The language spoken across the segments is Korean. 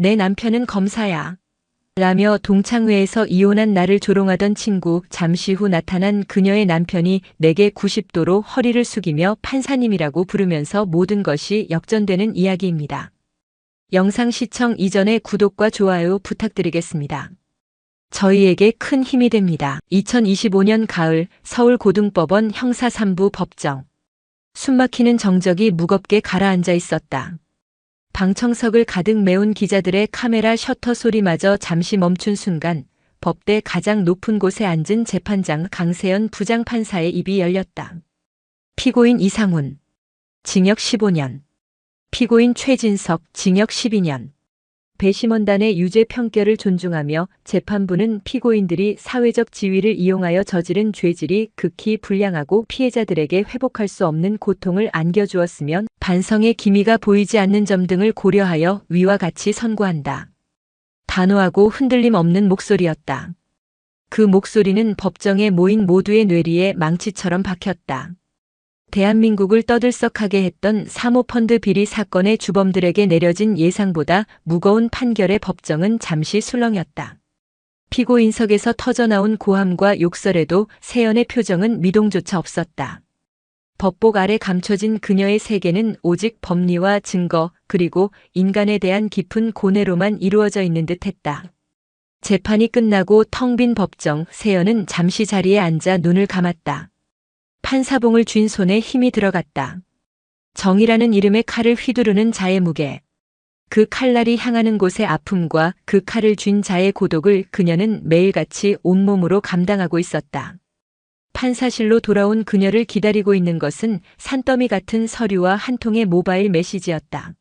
내 남편은 검사야. 라며 동창회에서 이혼한 나를 조롱하던 친구, 잠시 후 나타난 그녀의 남편이 내게 90도로 허리를 숙이며 판사님이라고 부르면서 모든 것이 역전되는 이야기입니다. 영상 시청 이전에 구독과 좋아요 부탁드리겠습니다. 저희에게 큰 힘이 됩니다. 2025년 가을 서울고등법원 형사 3부 법정. 숨막히는 정적이 무겁게 가라앉아 있었다. 방청석을 가득 메운 기자들의 카메라 셔터 소리마저 잠시 멈춘 순간 법대 가장 높은 곳에 앉은 재판장 강세연 부장판사의 입이 열렸다. 피고인 이상훈, 징역 15년. 피고인 최진석, 징역 12년. 배심원단의 유죄 평결을 존중하며 재판부는 피고인들이 사회적 지위를 이용하여 저지른 죄질이 극히 불량하고 피해자들에게 회복할 수 없는 고통을 안겨주었으면 반성의 기미가 보이지 않는 점 등을 고려하여 위와 같이 선고한다. 단호하고 흔들림 없는 목소리였다. 그 목소리는 법정에 모인 모두의 뇌리에 망치처럼 박혔다. 대한민국을 떠들썩하게 했던 사모펀드 비리 사건의 주범들에게 내려진 예상보다 무거운 판결의 법정은 잠시 술렁였다. 피고인석에서 터져나온 고함과 욕설에도 세연의 표정은 미동조차 없었다. 법복 아래 감춰진 그녀의 세계는 오직 법리와 증거 그리고 인간에 대한 깊은 고뇌로만 이루어져 있는 듯했다. 재판이 끝나고 텅 빈 법정, 세연은 잠시 자리에 앉아 눈을 감았다. 판사봉을 쥔 손에 힘이 들어갔다. 정의라는 이름의 칼을 휘두르는 자의 무게. 그 칼날이 향하는 곳의 아픔과 그 칼을 쥔 자의 고독을 그녀는 매일같이 온몸으로 감당하고 있었다. 판사실로 돌아온 그녀를 기다리고 있는 것은 산더미 같은 서류와 한 통의 모바일 메시지였다.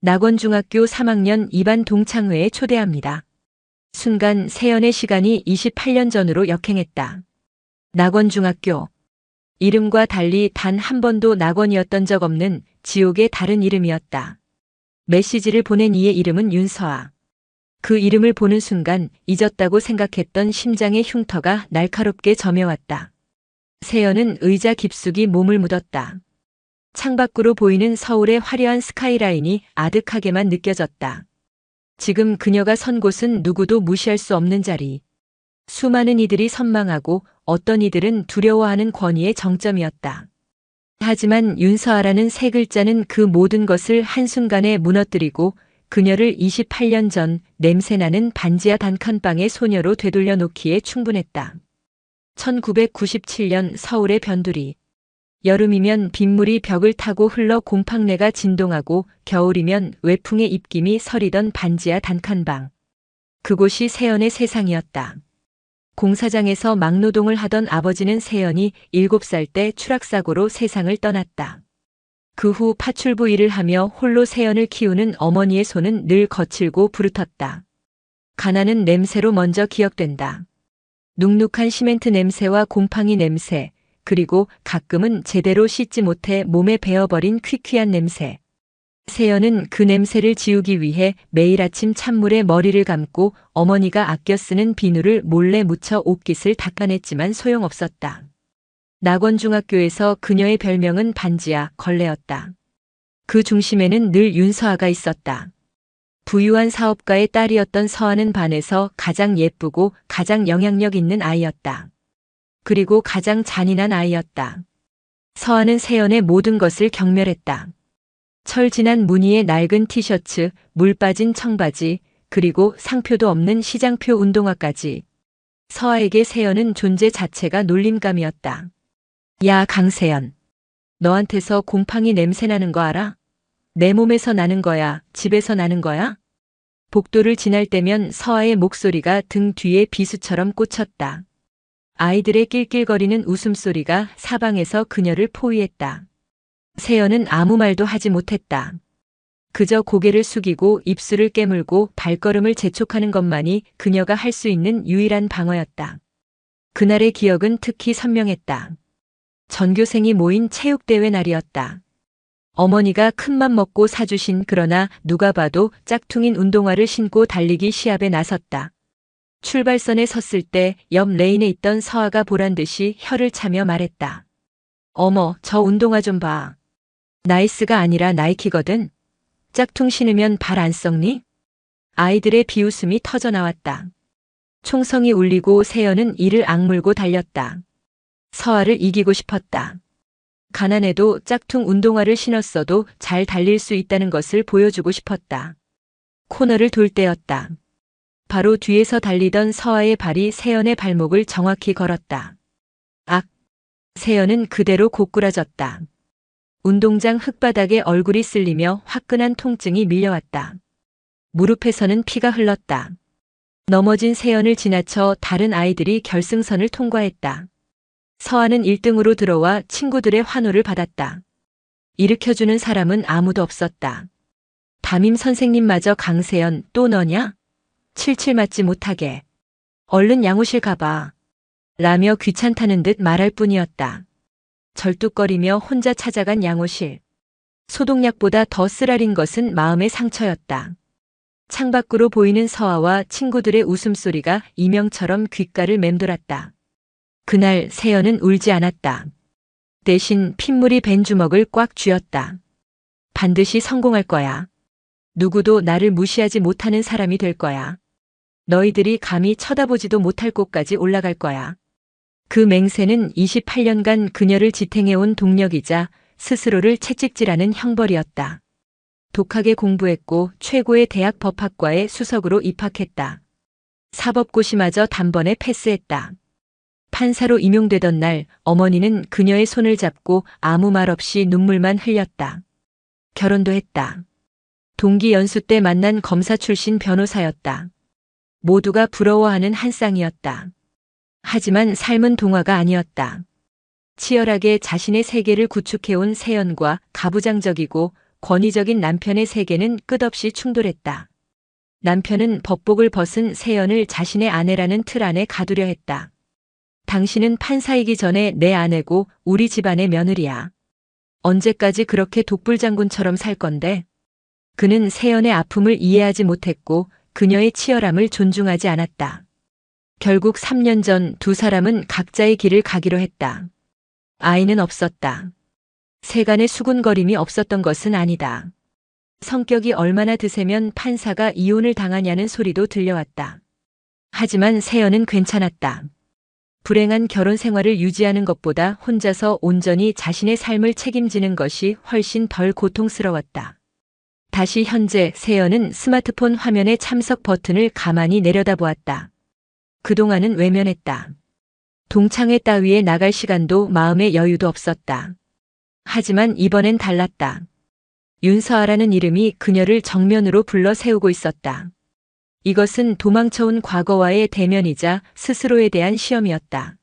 낙원중학교 3학년 2반 동창회에 초대합니다. 순간 세연의 시간이 28년 전으로 역행했다. 낙원중학교. 이름과 달리 단 한 번도 낙원이었던 적 없는 지옥의 다른 이름이었다. 메시지를 보낸 이의 이름은 윤서아. 그 이름을 보는 순간 잊었다고 생각했던 심장의 흉터가 날카롭게 점여왔다. 세연은 의자 깊숙이 몸을 묻었다. 창밖으로 보이는 서울의 화려한 스카이라인이 아득하게만 느껴졌다. 지금 그녀가 선 곳은 누구도 무시할 수 없는 자리. 수많은 이들이 선망하고 어떤 이들은 두려워하는 권위의 정점이었다. 하지만 윤서아라는 세 글자는 그 모든 것을 한순간에 무너뜨리고 그녀를 28년 전 냄새나는 반지하 단칸방의 소녀로 되돌려 놓기에 충분했다. 1997년 서울의 변두리. 여름이면 빗물이 벽을 타고 흘러 곰팡내가 진동하고 겨울이면 외풍의 입김이 서리던 반지하 단칸방. 그곳이 세연의 세상이었다. 공사장에서 막노동을 하던 아버지는 세연이 7살 때 추락사고로 세상을 떠났다. 그 후 파출부 일을 하며 홀로 세연을 키우는 어머니의 손은 늘 거칠고 부르텄다. 가난은 냄새로 먼저 기억된다. 눅눅한 시멘트 냄새와 곰팡이 냄새, 그리고 가끔은 제대로 씻지 못해 몸에 배어버린 퀴퀴한 냄새. 세연은 그 냄새를 지우기 위해 매일 아침 찬물에 머리를 감고 어머니가 아껴 쓰는 비누를 몰래 묻혀 옷깃을 닦아냈지만 소용없었다. 낙원중학교에서 그녀의 별명은 반지하 걸레였다. 그 중심에는 늘 윤서아가 있었다. 부유한 사업가의 딸이었던 서아는 반에서 가장 예쁘고 가장 영향력 있는 아이였다. 그리고 가장 잔인한 아이였다. 서아는 세연의 모든 것을 경멸했다. 철진한 무늬의 낡은 티셔츠, 물 빠진 청바지, 그리고 상표도 없는 시장표 운동화까지. 서아에게 세연은 존재 자체가 놀림감이었다. 야, 강세연. 너한테서 곰팡이 냄새 나는 거 알아? 내 몸에서 나는 거야, 집에서 나는 거야? 복도를 지날 때면 서아의 목소리가 등 뒤에 비수처럼 꽂혔다. 아이들의 낄낄거리는 웃음소리가 사방에서 그녀를 포위했다. 세연은 아무 말도 하지 못했다. 그저 고개를 숙이고 입술을 깨물고 발걸음을 재촉하는 것만이 그녀가 할 수 있는 유일한 방어였다. 그날의 기억은 특히 선명했다. 전교생이 모인 체육대회 날이었다. 어머니가 큰맘 먹고 사주신 그러나 누가 봐도 짝퉁인 운동화를 신고 달리기 시합에 나섰다. 출발선에 섰을 때 옆 레인에 있던 서아가 보란듯이 혀를 차며 말했다. 어머, 저 운동화 좀 봐. 나이스가 아니라 나이키거든. 짝퉁 신으면 발 안 썩니? 아이들의 비웃음이 터져나왔다. 총성이 울리고 세연은 이를 악물고 달렸다. 서아를 이기고 싶었다. 가난해도 짝퉁 운동화를 신었어도 잘 달릴 수 있다는 것을 보여주고 싶었다. 코너를 돌 때였다. 바로 뒤에서 달리던 서아의 발이 세연의 발목을 정확히 걸었다. 악! 세연은 그대로 고꾸라졌다. 운동장 흙바닥에 얼굴이 쓸리며 화끈한 통증이 밀려왔다. 무릎에서는 피가 흘렀다. 넘어진 세연을 지나쳐 다른 아이들이 결승선을 통과했다. 서아는 1등으로 들어와 친구들의 환호를 받았다. 일으켜주는 사람은 아무도 없었다. 담임 선생님마저 강세연, 또 너냐? 칠칠 맞지 못하게. 얼른 양호실 가봐. 라며 귀찮다는 듯 말할 뿐이었다. 절뚝거리며 혼자 찾아간 양호실. 소독약보다 더 쓰라린 것은 마음의 상처였다. 창밖으로 보이는 서아와 친구들의 웃음소리가 이명처럼 귓가를 맴돌았다. 그날 세연은 울지 않았다. 대신 핏물이 밴 주먹을 꽉 쥐었다. 반드시 성공할 거야. 누구도 나를 무시하지 못하는 사람이 될 거야. 너희들이 감히 쳐다보지도 못할 곳까지 올라갈 거야. 그 맹세는 28년간 그녀를 지탱해온 동력이자 스스로를 채찍질하는 형벌이었다. 독하게 공부했고 최고의 대학 법학과에 수석으로 입학했다. 사법고시마저 단번에 패스했다. 판사로 임용되던 날 어머니는 그녀의 손을 잡고 아무 말 없이 눈물만 흘렸다. 결혼도 했다. 동기 연수 때 만난 검사 출신 변호사였다. 모두가 부러워하는 한 쌍이었다. 하지만 삶은 동화가 아니었다. 치열하게 자신의 세계를 구축해온 세연과 가부장적이고 권위적인 남편의 세계는 끝없이 충돌했다. 남편은 법복을 벗은 세연을 자신의 아내라는 틀 안에 가두려 했다. 당신은 판사이기 전에 내 아내고 우리 집안의 며느리야. 언제까지 그렇게 독불장군처럼 살 건데? 그는 세연의 아픔을 이해하지 못했고 그녀의 치열함을 존중하지 않았다. 결국 3년 전 두 사람은 각자의 길을 가기로 했다. 아이는 없었다. 세간의 수군거림이 없었던 것은 아니다. 성격이 얼마나 드세면 판사가 이혼을 당하냐는 소리도 들려왔다. 하지만 세연은 괜찮았다. 불행한 결혼 생활을 유지하는 것보다 혼자서 온전히 자신의 삶을 책임지는 것이 훨씬 덜 고통스러웠다. 다시 현재 세연은 스마트폰 화면의 참석 버튼을 가만히 내려다보았다. 그동안은 외면했다. 동창회 따위에 나갈 시간도 마음의 여유도 없었다. 하지만 이번엔 달랐다. 윤서아라는 이름이 그녀를 정면으로 불러 세우고 있었다. 이것은 도망쳐온 과거와의 대면이자 스스로에 대한 시험이었다.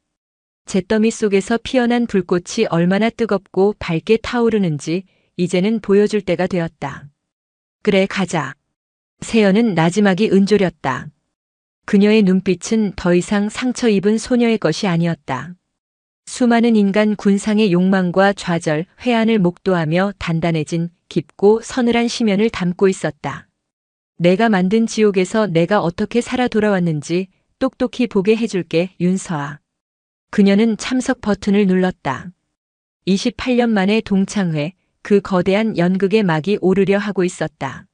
잿더미 속에서 피어난 불꽃이 얼마나 뜨겁고 밝게 타오르는지 이제는 보여줄 때가 되었다. 그래, 가자. 세연은 나지막이 은조렸다. 그녀의 눈빛은 더 이상 상처 입은 소녀의 것이 아니었다. 수많은 인간 군상의 욕망과 좌절, 회한을 목도하며 단단해진 깊고 서늘한 심연을 담고 있었다. 내가 만든 지옥에서 내가 어떻게 살아 돌아왔는지 똑똑히 보게 해줄게, 윤서아. 그녀는 참석 버튼을 눌렀다. 28년 만에 동창회, 그 거대한 연극의 막이 오르려 하고 있었다.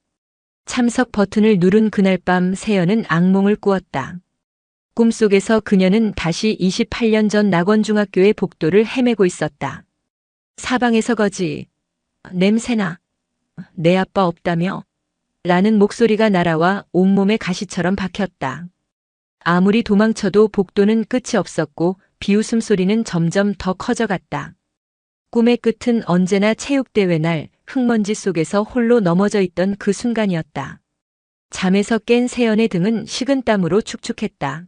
참석 버튼을 누른 그날 밤 세연은 악몽을 꾸었다. 꿈속에서 그녀는 다시 28년 전 낙원중학교의 복도를 헤매고 있었다. 사방에서 거지. 냄새나. 내 아빠 없다며? 라는 목소리가 날아와 온몸에 가시처럼 박혔다. 아무리 도망쳐도 복도는 끝이 없었고 비웃음 소리는 점점 더 커져갔다. 꿈의 끝은 언제나 체육대회 날 흙먼지 속에서 홀로 넘어져 있던 그 순간이었다. 잠에서 깬 세연의 등은 식은땀으로 축축했다.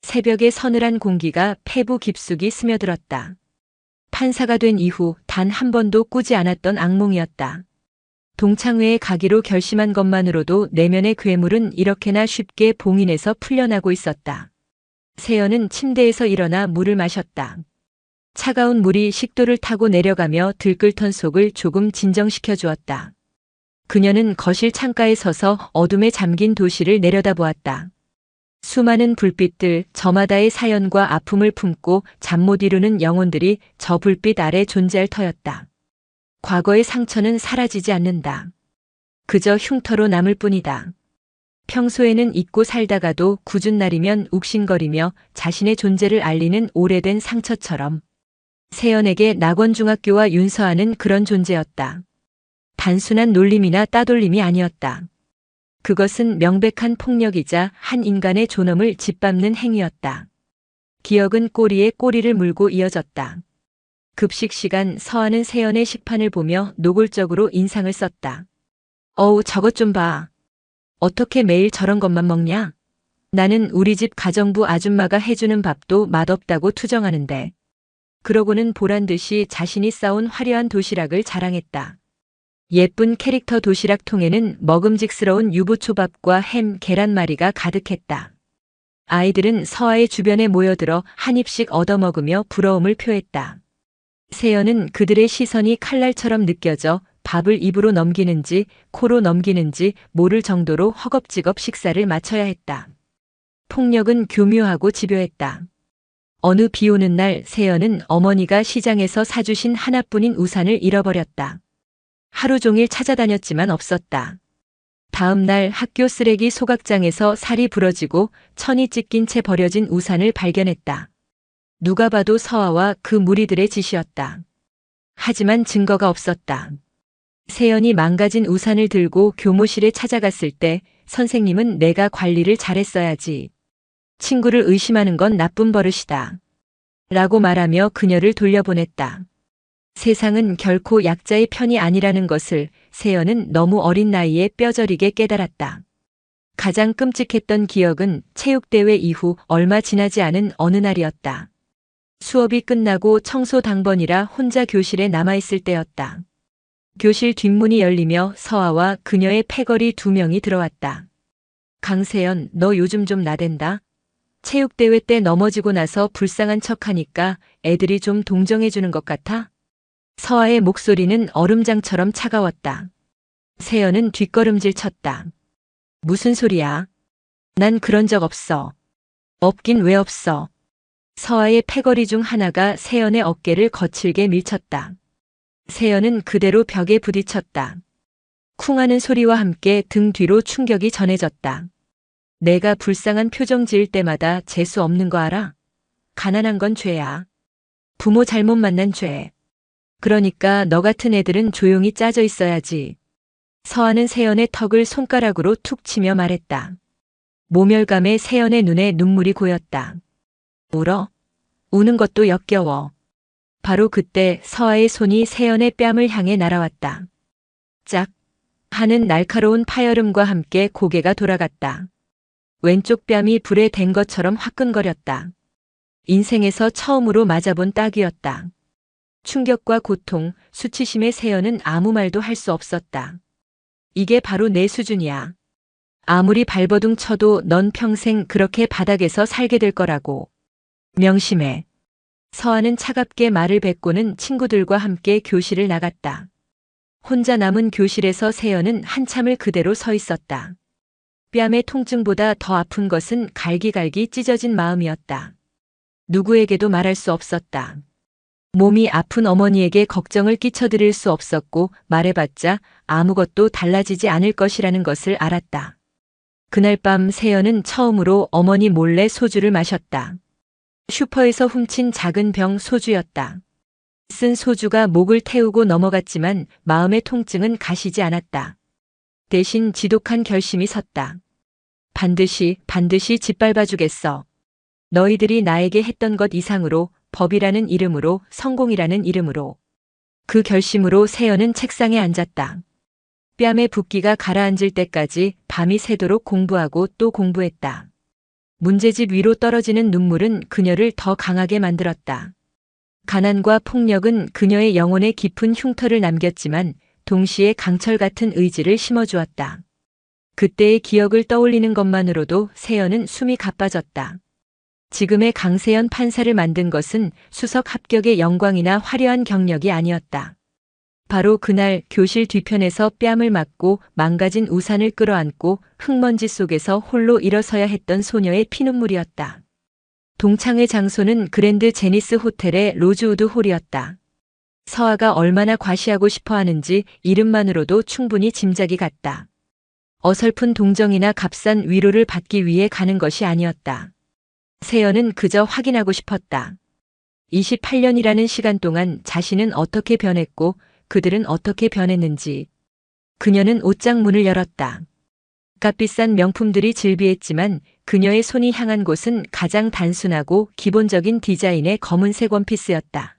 새벽의 서늘한 공기가 폐부 깊숙이 스며들었다. 판사가 된 이후 단 한 번도 꾸지 않았던 악몽이었다. 동창회에 가기로 결심한 것만으로도 내면의 괴물은 이렇게나 쉽게 봉인해서 풀려나고 있었다. 세연은 침대에서 일어나 물을 마셨다. 차가운 물이 식도를 타고 내려가며 들끓던 속을 조금 진정시켜 주었다. 그녀는 거실 창가에 서서 어둠에 잠긴 도시를 내려다보았다. 수많은 불빛들, 저마다의 사연과 아픔을 품고 잠 못 이루는 영혼들이 저 불빛 아래 존재할 터였다. 과거의 상처는 사라지지 않는다. 그저 흉터로 남을 뿐이다. 평소에는 잊고 살다가도 궂은 날이면 욱신거리며 자신의 존재를 알리는 오래된 상처처럼 세연에게 낙원중학교와 윤서아는 그런 존재였다. 단순한 놀림이나 따돌림이 아니었다. 그것은 명백한 폭력이자 한 인간의 존엄을 짓밟는 행위였다. 기억은 꼬리에 꼬리를 물고 이어졌다. 급식 시간 서아는 세연의 식판을 보며 노골적으로 인상을 썼다. 어우, 저것 좀 봐. 어떻게 매일 저런 것만 먹냐? 나는 우리 집 가정부 아줌마가 해주는 밥도 맛없다고 투정하는데. 그러고는 보란듯이 자신이 싸온 화려한 도시락을 자랑했다. 예쁜 캐릭터 도시락 통에는 먹음직스러운 유부초밥과 햄, 계란말이가 가득했다. 아이들은 서아의 주변에 모여들어 한 입씩 얻어먹으며 부러움을 표했다. 세연은 그들의 시선이 칼날처럼 느껴져 밥을 입으로 넘기는지 코로 넘기는지 모를 정도로 허겁지겁 식사를 마쳐야 했다. 폭력은 교묘하고 집요했다. 어느 비 오는 날 세연은 어머니가 시장에서 사주신 하나뿐인 우산을 잃어버렸다. 하루 종일 찾아다녔지만 없었다. 다음 날 학교 쓰레기 소각장에서 살이 부러지고 천이 찢긴 채 버려진 우산을 발견했다. 누가 봐도 서아와 그 무리들의 짓이었다. 하지만 증거가 없었다. 세연이 망가진 우산을 들고 교무실에 찾아갔을 때 선생님은 내가 관리를 잘했어야지. 친구를 의심하는 건 나쁜 버릇이다. 라고 말하며 그녀를 돌려보냈다. 세상은 결코 약자의 편이 아니라는 것을 세연은 너무 어린 나이에 뼈저리게 깨달았다. 가장 끔찍했던 기억은 체육대회 이후 얼마 지나지 않은 어느 날이었다. 수업이 끝나고 청소 당번이라 혼자 교실에 남아있을 때였다. 교실 뒷문이 열리며 서아와 그녀의 패거리 2명이 들어왔다. 강세연, 너 요즘 좀 나댄다? 체육대회 때 넘어지고 나서 불쌍한 척하니까 애들이 좀 동정해주는 것 같아? 서아의 목소리는 얼음장처럼 차가웠다. 세연은 뒷걸음질 쳤다. 무슨 소리야? 난 그런 적 없어. 없긴 왜 없어? 서아의 패거리 중 하나가 세연의 어깨를 거칠게 밀쳤다. 세연은 그대로 벽에 부딪혔다. 쿵하는 소리와 함께 등 뒤로 충격이 전해졌다. 내가 불쌍한 표정 지을 때마다 재수 없는 거 알아? 가난한 건 죄야. 부모 잘못 만난 죄. 그러니까 너 같은 애들은 조용히 짜져 있어야지. 서아는 세연의 턱을 손가락으로 툭 치며 말했다. 모멸감에 세연의 눈에 눈물이 고였다. 울어? 우는 것도 역겨워. 바로 그때 서아의 손이 세연의 뺨을 향해 날아왔다. 짝 하는 날카로운 파열음과 함께 고개가 돌아갔다. 왼쪽 뺨이 불에 댄 것처럼 화끈거렸다. 인생에서 처음으로 맞아본 딱이었다. 충격과 고통, 수치심의 세연은 아무 말도 할 수 없었다. 이게 바로 내 수준이야. 아무리 발버둥 쳐도 넌 평생 그렇게 바닥에서 살게 될 거라고. 명심해. 서아는 차갑게 말을 뱉고는 친구들과 함께 교실을 나갔다. 혼자 남은 교실에서 세연은 한참을 그대로 서 있었다. 뺨의 통증보다 더 아픈 것은 갈기갈기 찢어진 마음이었다. 누구에게도 말할 수 없었다. 몸이 아픈 어머니에게 걱정을 끼쳐드릴 수 없었고 말해봤자 아무것도 달라지지 않을 것이라는 것을 알았다. 그날 밤 세연은 처음으로 어머니 몰래 소주를 마셨다. 슈퍼에서 훔친 작은 병 소주였다. 쓴 소주가 목을 태우고 넘어갔지만 마음의 통증은 가시지 않았다. 대신 지독한 결심이 섰다. 반드시 짓밟아주겠어. 너희들이 나에게 했던 것 이상으로 법이라는 이름으로 성공이라는 이름으로. 그 결심으로 세연은 책상에 앉았다. 뺨의 붓기가 가라앉을 때까지 밤이 새도록 공부하고 또 공부했다. 문제집 위로 떨어지는 눈물은 그녀를 더 강하게 만들었다. 가난과 폭력은 그녀의 영혼에 깊은 흉터를 남겼지만 동시에 강철 같은 의지를 심어주었다. 그때의 기억을 떠올리는 것만으로도 세연은 숨이 가빠졌다. 지금의 강세연 판사를 만든 것은 수석 합격의 영광이나 화려한 경력이 아니었다. 바로 그날 교실 뒤편에서 뺨을 맞고 망가진 우산을 끌어안고 흙먼지 속에서 홀로 일어서야 했던 소녀의 피눈물이었다. 동창회 장소는 그랜드 제니스 호텔의 로즈우드 홀이었다. 서아가 얼마나 과시하고 싶어 하는지 이름만으로도 충분히 짐작이 갔다. 어설픈 동정이나 값싼 위로를 받기 위해 가는 것이 아니었다. 세연은 그저 확인하고 싶었다. 28년이라는 시간 동안 자신은 어떻게 변했고 그들은 어떻게 변했는지. 그녀는 옷장 문을 열었다. 값비싼 명품들이 즐비했지만 그녀의 손이 향한 곳은 가장 단순하고 기본적인 디자인의 검은색 원피스였다.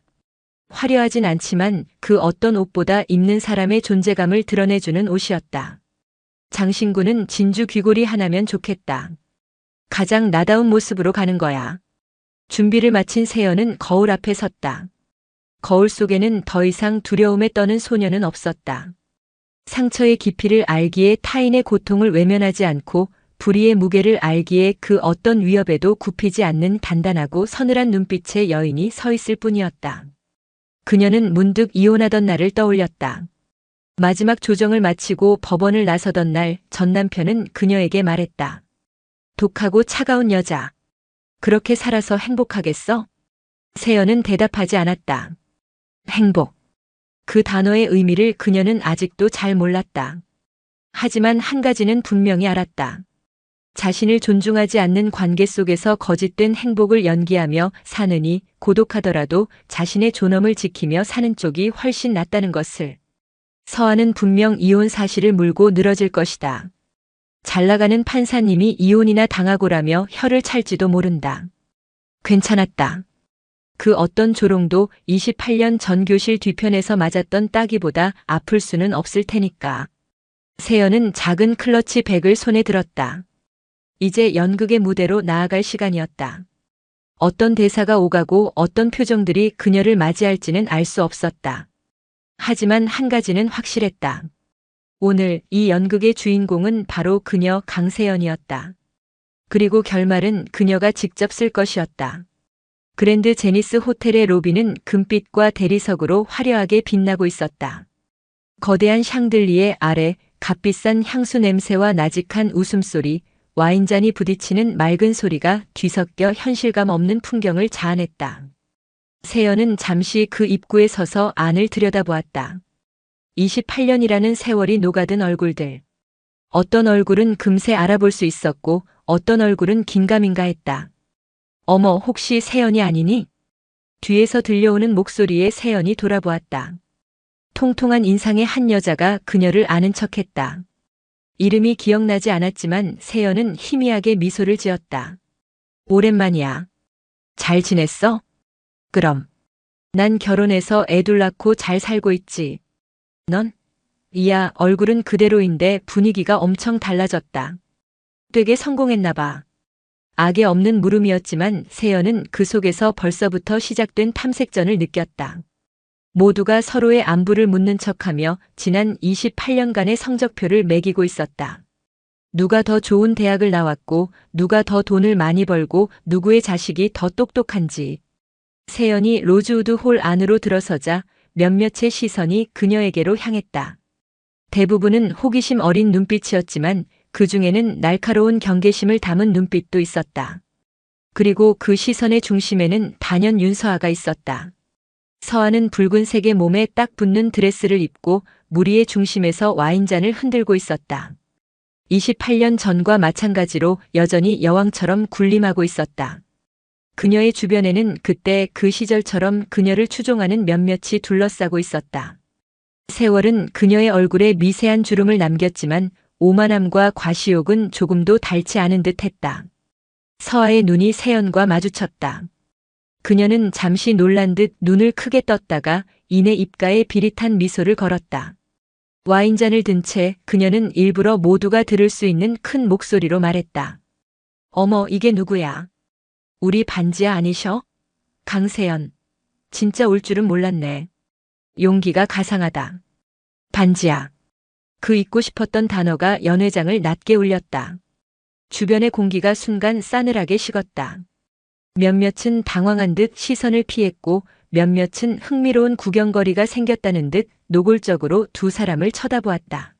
화려하진 않지만 그 어떤 옷보다 입는 사람의 존재감을 드러내주는 옷이었다. 장신구는 진주 귀걸이 하나면 좋겠다. 가장 나다운 모습으로 가는 거야. 준비를 마친 세연은 거울 앞에 섰다. 거울 속에는 더 이상 두려움에 떠는 소녀는 없었다. 상처의 깊이를 알기에 타인의 고통을 외면하지 않고 불의의 무게를 알기에 그 어떤 위협에도 굽히지 않는 단단하고 서늘한 눈빛의 여인이 서 있을 뿐이었다. 그녀는 문득 이혼하던 날을 떠올렸다. 마지막 조정을 마치고 법원을 나서던 날 전 남편은 그녀에게 말했다. 독하고 차가운 여자. 그렇게 살아서 행복하겠어? 세연은 대답하지 않았다. 행복. 그 단어의 의미를 그녀는 아직도 잘 몰랐다. 하지만 한 가지는 분명히 알았다. 자신을 존중하지 않는 관계 속에서 거짓된 행복을 연기하며 사느니 고독하더라도 자신의 존엄을 지키며 사는 쪽이 훨씬 낫다는 것을. 서아는 분명 이혼 사실을 물고 늘어질 것이다. 잘나가는 판사님이 이혼이나 당하고라며 혀를 찰지도 모른다. 괜찮았다. 그 어떤 조롱도 28년 전 교실 뒤편에서 맞았던 따기보다 아플 수는 없을 테니까. 세연은 작은 클러치 백을 손에 들었다. 이제 연극의 무대로 나아갈 시간이었다. 어떤 대사가 오가고 어떤 표정들이 그녀를 맞이할지는 알 수 없었다. 하지만 한 가지는 확실했다. 오늘 이 연극의 주인공은 바로 그녀 강세연이었다. 그리고 결말은 그녀가 직접 쓸 것이었다. 그랜드 제니스 호텔의 로비는 금빛과 대리석으로 화려하게 빛나고 있었다. 거대한 샹들리에 아래 값비싼 향수 냄새와 나직한 웃음소리, 와인잔이 부딪히는 맑은 소리가 뒤섞여 현실감 없는 풍경을 자아냈다. 세연은 잠시 그 입구에 서서 안을 들여다보았다. 28년이라는 세월이 녹아든 얼굴들. 어떤 얼굴은 금세 알아볼 수 있었고 어떤 얼굴은 긴가민가 했다. 어머, 혹시 세연이 아니니? 뒤에서 들려오는 목소리에 세연이 돌아보았다. 통통한 인상의 한 여자가 그녀를 아는 척했다. 이름이 기억나지 않았지만 세연은 희미하게 미소를 지었다. 오랜만이야. 잘 지냈어? 그럼. 난 결혼해서 애둘 낳고 잘 살고 있지. 넌? 이야, 얼굴은 그대로인데 분위기가 엄청 달라졌다. 되게 성공했나 봐. 악에 없는 물음이었지만 세연은 그 속에서 벌써부터 시작된 탐색전을 느꼈다. 모두가 서로의 안부를 묻는 척하며 지난 28년간의 성적표를 매기고 있었다. 누가 더 좋은 대학을 나왔고 누가 더 돈을 많이 벌고 누구의 자식이 더 똑똑한지. 세연이 로즈우드 홀 안으로 들어서자 몇몇의 시선이 그녀에게로 향했다. 대부분은 호기심 어린 눈빛이었지만 그 중에는 날카로운 경계심을 담은 눈빛도 있었다. 그리고 그 시선의 중심에는 단연 윤서아가 있었다. 서아는 붉은색의 몸에 딱 붙는 드레스를 입고 무리의 중심에서 와인잔을 흔들고 있었다. 28년 전과 마찬가지로 여전히 여왕처럼 군림하고 있었다. 그녀의 주변에는 그때 그 시절처럼 그녀를 추종하는 몇몇이 둘러싸고 있었다. 세월은 그녀의 얼굴에 미세한 주름을 남겼지만 오만함과 과시욕은 조금도 닳지 않은 듯 했다. 서아의 눈이 세연과 마주쳤다. 그녀는 잠시 놀란 듯 눈을 크게 떴다가 이내 입가에 비릿한 미소를 걸었다. 와인잔을 든 채 그녀는 일부러 모두가 들을 수 있는 큰 목소리로 말했다. 어머, 이게 누구야? 우리 반지하 아니셔? 강세연. 진짜 올 줄은 몰랐네. 용기가 가상하다. 반지하. 그 잊고 싶었던 단어가 연회장을 낮게 울렸다. 주변의 공기가 순간 싸늘하게 식었다. 몇몇은 당황한 듯 시선을 피했고 몇몇은 흥미로운 구경거리가 생겼다는 듯 노골적으로 두 사람을 쳐다보았다.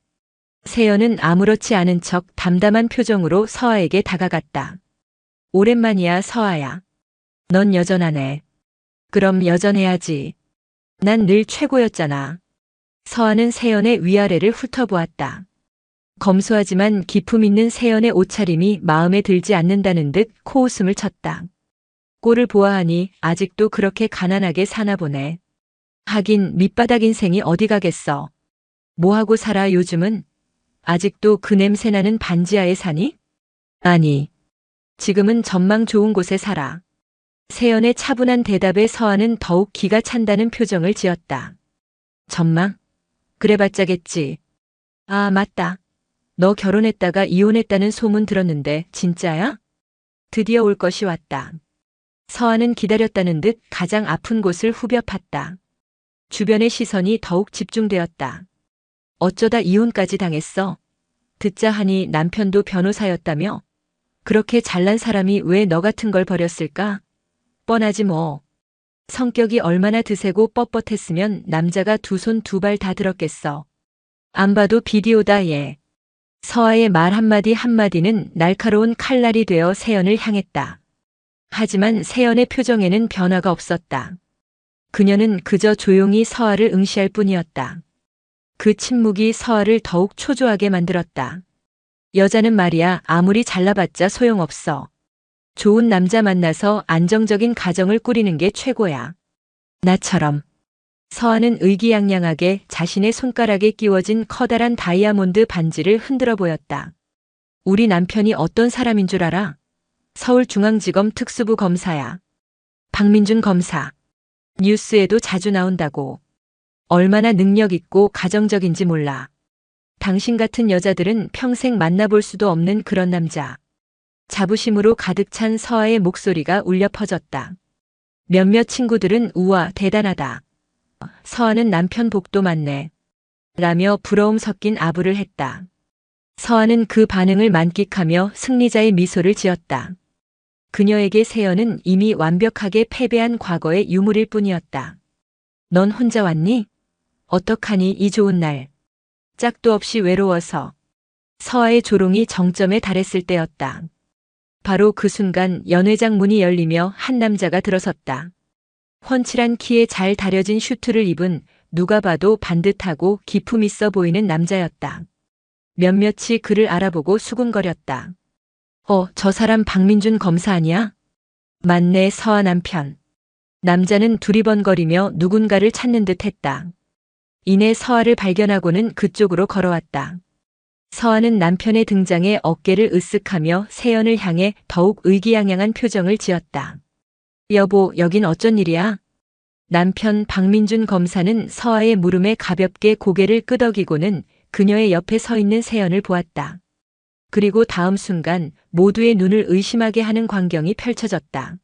세연은 아무렇지 않은 척 담담한 표정으로 서아에게 다가갔다. 오랜만이야, 서아야. 넌 여전하네. 그럼 여전해야지. 난 늘 최고였잖아. 서아는 세연의 위아래를 훑어보았다. 검소하지만 기품 있는 세연의 옷차림이 마음에 들지 않는다는 듯 코웃음을 쳤다. 꼴을 보아하니 아직도 그렇게 가난하게 사나 보네. 하긴 밑바닥 인생이 어디 가겠어. 뭐하고 살아 요즘은? 아직도 그 냄새나는 반지하에 사니? 아니, 지금은 전망 좋은 곳에 살아. 세연의 차분한 대답에 서한은 더욱 기가 찬다는 표정을 지었다. 전망? 그래봤자겠지. 아, 맞다. 너 결혼했다가 이혼했다는 소문 들었는데 진짜야? 드디어 올 것이 왔다. 서한은 기다렸다는 듯 가장 아픈 곳을 후벼 팠다. 주변의 시선이 더욱 집중되었다. 어쩌다 이혼까지 당했어? 듣자 하니 남편도 변호사였다며? 그렇게 잘난 사람이 왜 너 같은 걸 버렸을까? 뻔하지 뭐. 성격이 얼마나 드세고 뻣뻣했으면 남자가 두 손 두 발 다 들었겠어. 안 봐도 비디오다 얘. 서아의 말 한마디 한마디는 날카로운 칼날이 되어 세연을 향했다. 하지만 세연의 표정에는 변화가 없었다. 그녀는 그저 조용히 서아를 응시할 뿐이었다. 그 침묵이 서아를 더욱 초조하게 만들었다. 여자는 말이야 아무리 잘나봤자 소용없어. 좋은 남자 만나서 안정적인 가정을 꾸리는 게 최고야. 나처럼. 서아는 의기양양하게 자신의 손가락에 끼워진 커다란 다이아몬드 반지를 흔들어 보였다. 우리 남편이 어떤 사람인 줄 알아? 서울중앙지검 특수부 검사야. 박민준 검사. 뉴스에도 자주 나온다고. 얼마나 능력 있고 가정적인지 몰라. 당신 같은 여자들은 평생 만나볼 수도 없는 그런 남자. 자부심으로 가득 찬 서아의 목소리가 울려 퍼졌다. 몇몇 친구들은 우와 대단하다. 서아는 남편 복도 많네. 라며 부러움 섞인 아부를 했다. 서아는 그 반응을 만끽하며 승리자의 미소를 지었다. 그녀에게 세연은 이미 완벽하게 패배한 과거의 유물일 뿐이었다. 넌 혼자 왔니? 어떡하니 이 좋은 날. 짝도 없이 외로워서. 서아의 조롱이 정점에 달했을 때였다. 바로 그 순간 연회장 문이 열리며 한 남자가 들어섰다. 훤칠한 키에 잘 다려진 슈트를 입은 누가 봐도 반듯하고 기품 있어 보이는 남자였다. 몇몇이 그를 알아보고 수군거렸다. 저 사람 박민준 검사 아니야? 맞네, 서아 남편. 남자는 두리번거리며 누군가를 찾는 듯 했다. 이내 서아를 발견하고는 그쪽으로 걸어왔다. 서아는 남편의 등장에 어깨를 으쓱하며 세연을 향해 더욱 의기양양한 표정을 지었다. 여보, 여긴 어쩐 일이야? 남편 박민준 검사는 서아의 무릎에 가볍게 고개를 끄덕이고는 그녀의 옆에 서 있는 세연을 보았다. 그리고 다음 순간 모두의 눈을 의심하게 하는 광경이 펼쳐졌다.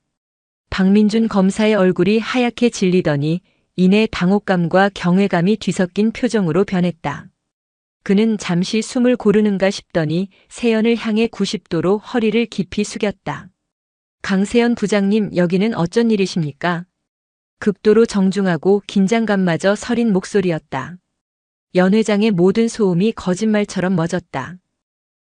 박민준 검사의 얼굴이 하얗게 질리더니 이내 당혹감과 경외감이 뒤섞인 표정으로 변했다. 그는 잠시 숨을 고르는가 싶더니 세연을 향해 90도로 허리를 깊이 숙였다. 강세연 부장님, 여기는 어쩐 일이십니까? 극도로 정중하고 긴장감마저 서린 목소리였다. 연 회장의 모든 소음이 거짓말처럼 멎었다.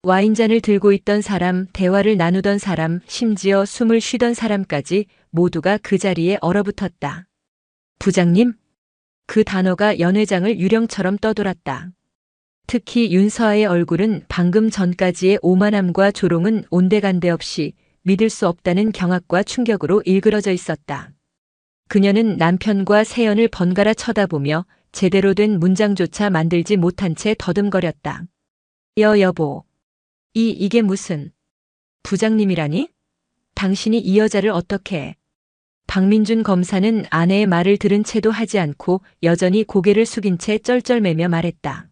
와인잔을 들고 있던 사람, 대화를 나누던 사람, 심지어 숨을 쉬던 사람까지 모두가 그 자리에 얼어붙었다. 부장님? 그 단어가 연 회장을 유령처럼 떠돌았다. 특히 윤서아의 얼굴은 방금 전까지의 오만함과 조롱은 온데간데 없이 믿을 수 없다는 경악과 충격으로 일그러져 있었다. 그녀는 남편과 세연을 번갈아 쳐다보며 제대로 된 문장조차 만들지 못한 채 더듬거렸다. 여보. 이게 무슨. 부장님이라니? 당신이 이 여자를 어떻게 해? 박민준 검사는 아내의 말을 들은 채도 하지 않고 여전히 고개를 숙인 채 쩔쩔매며 말했다.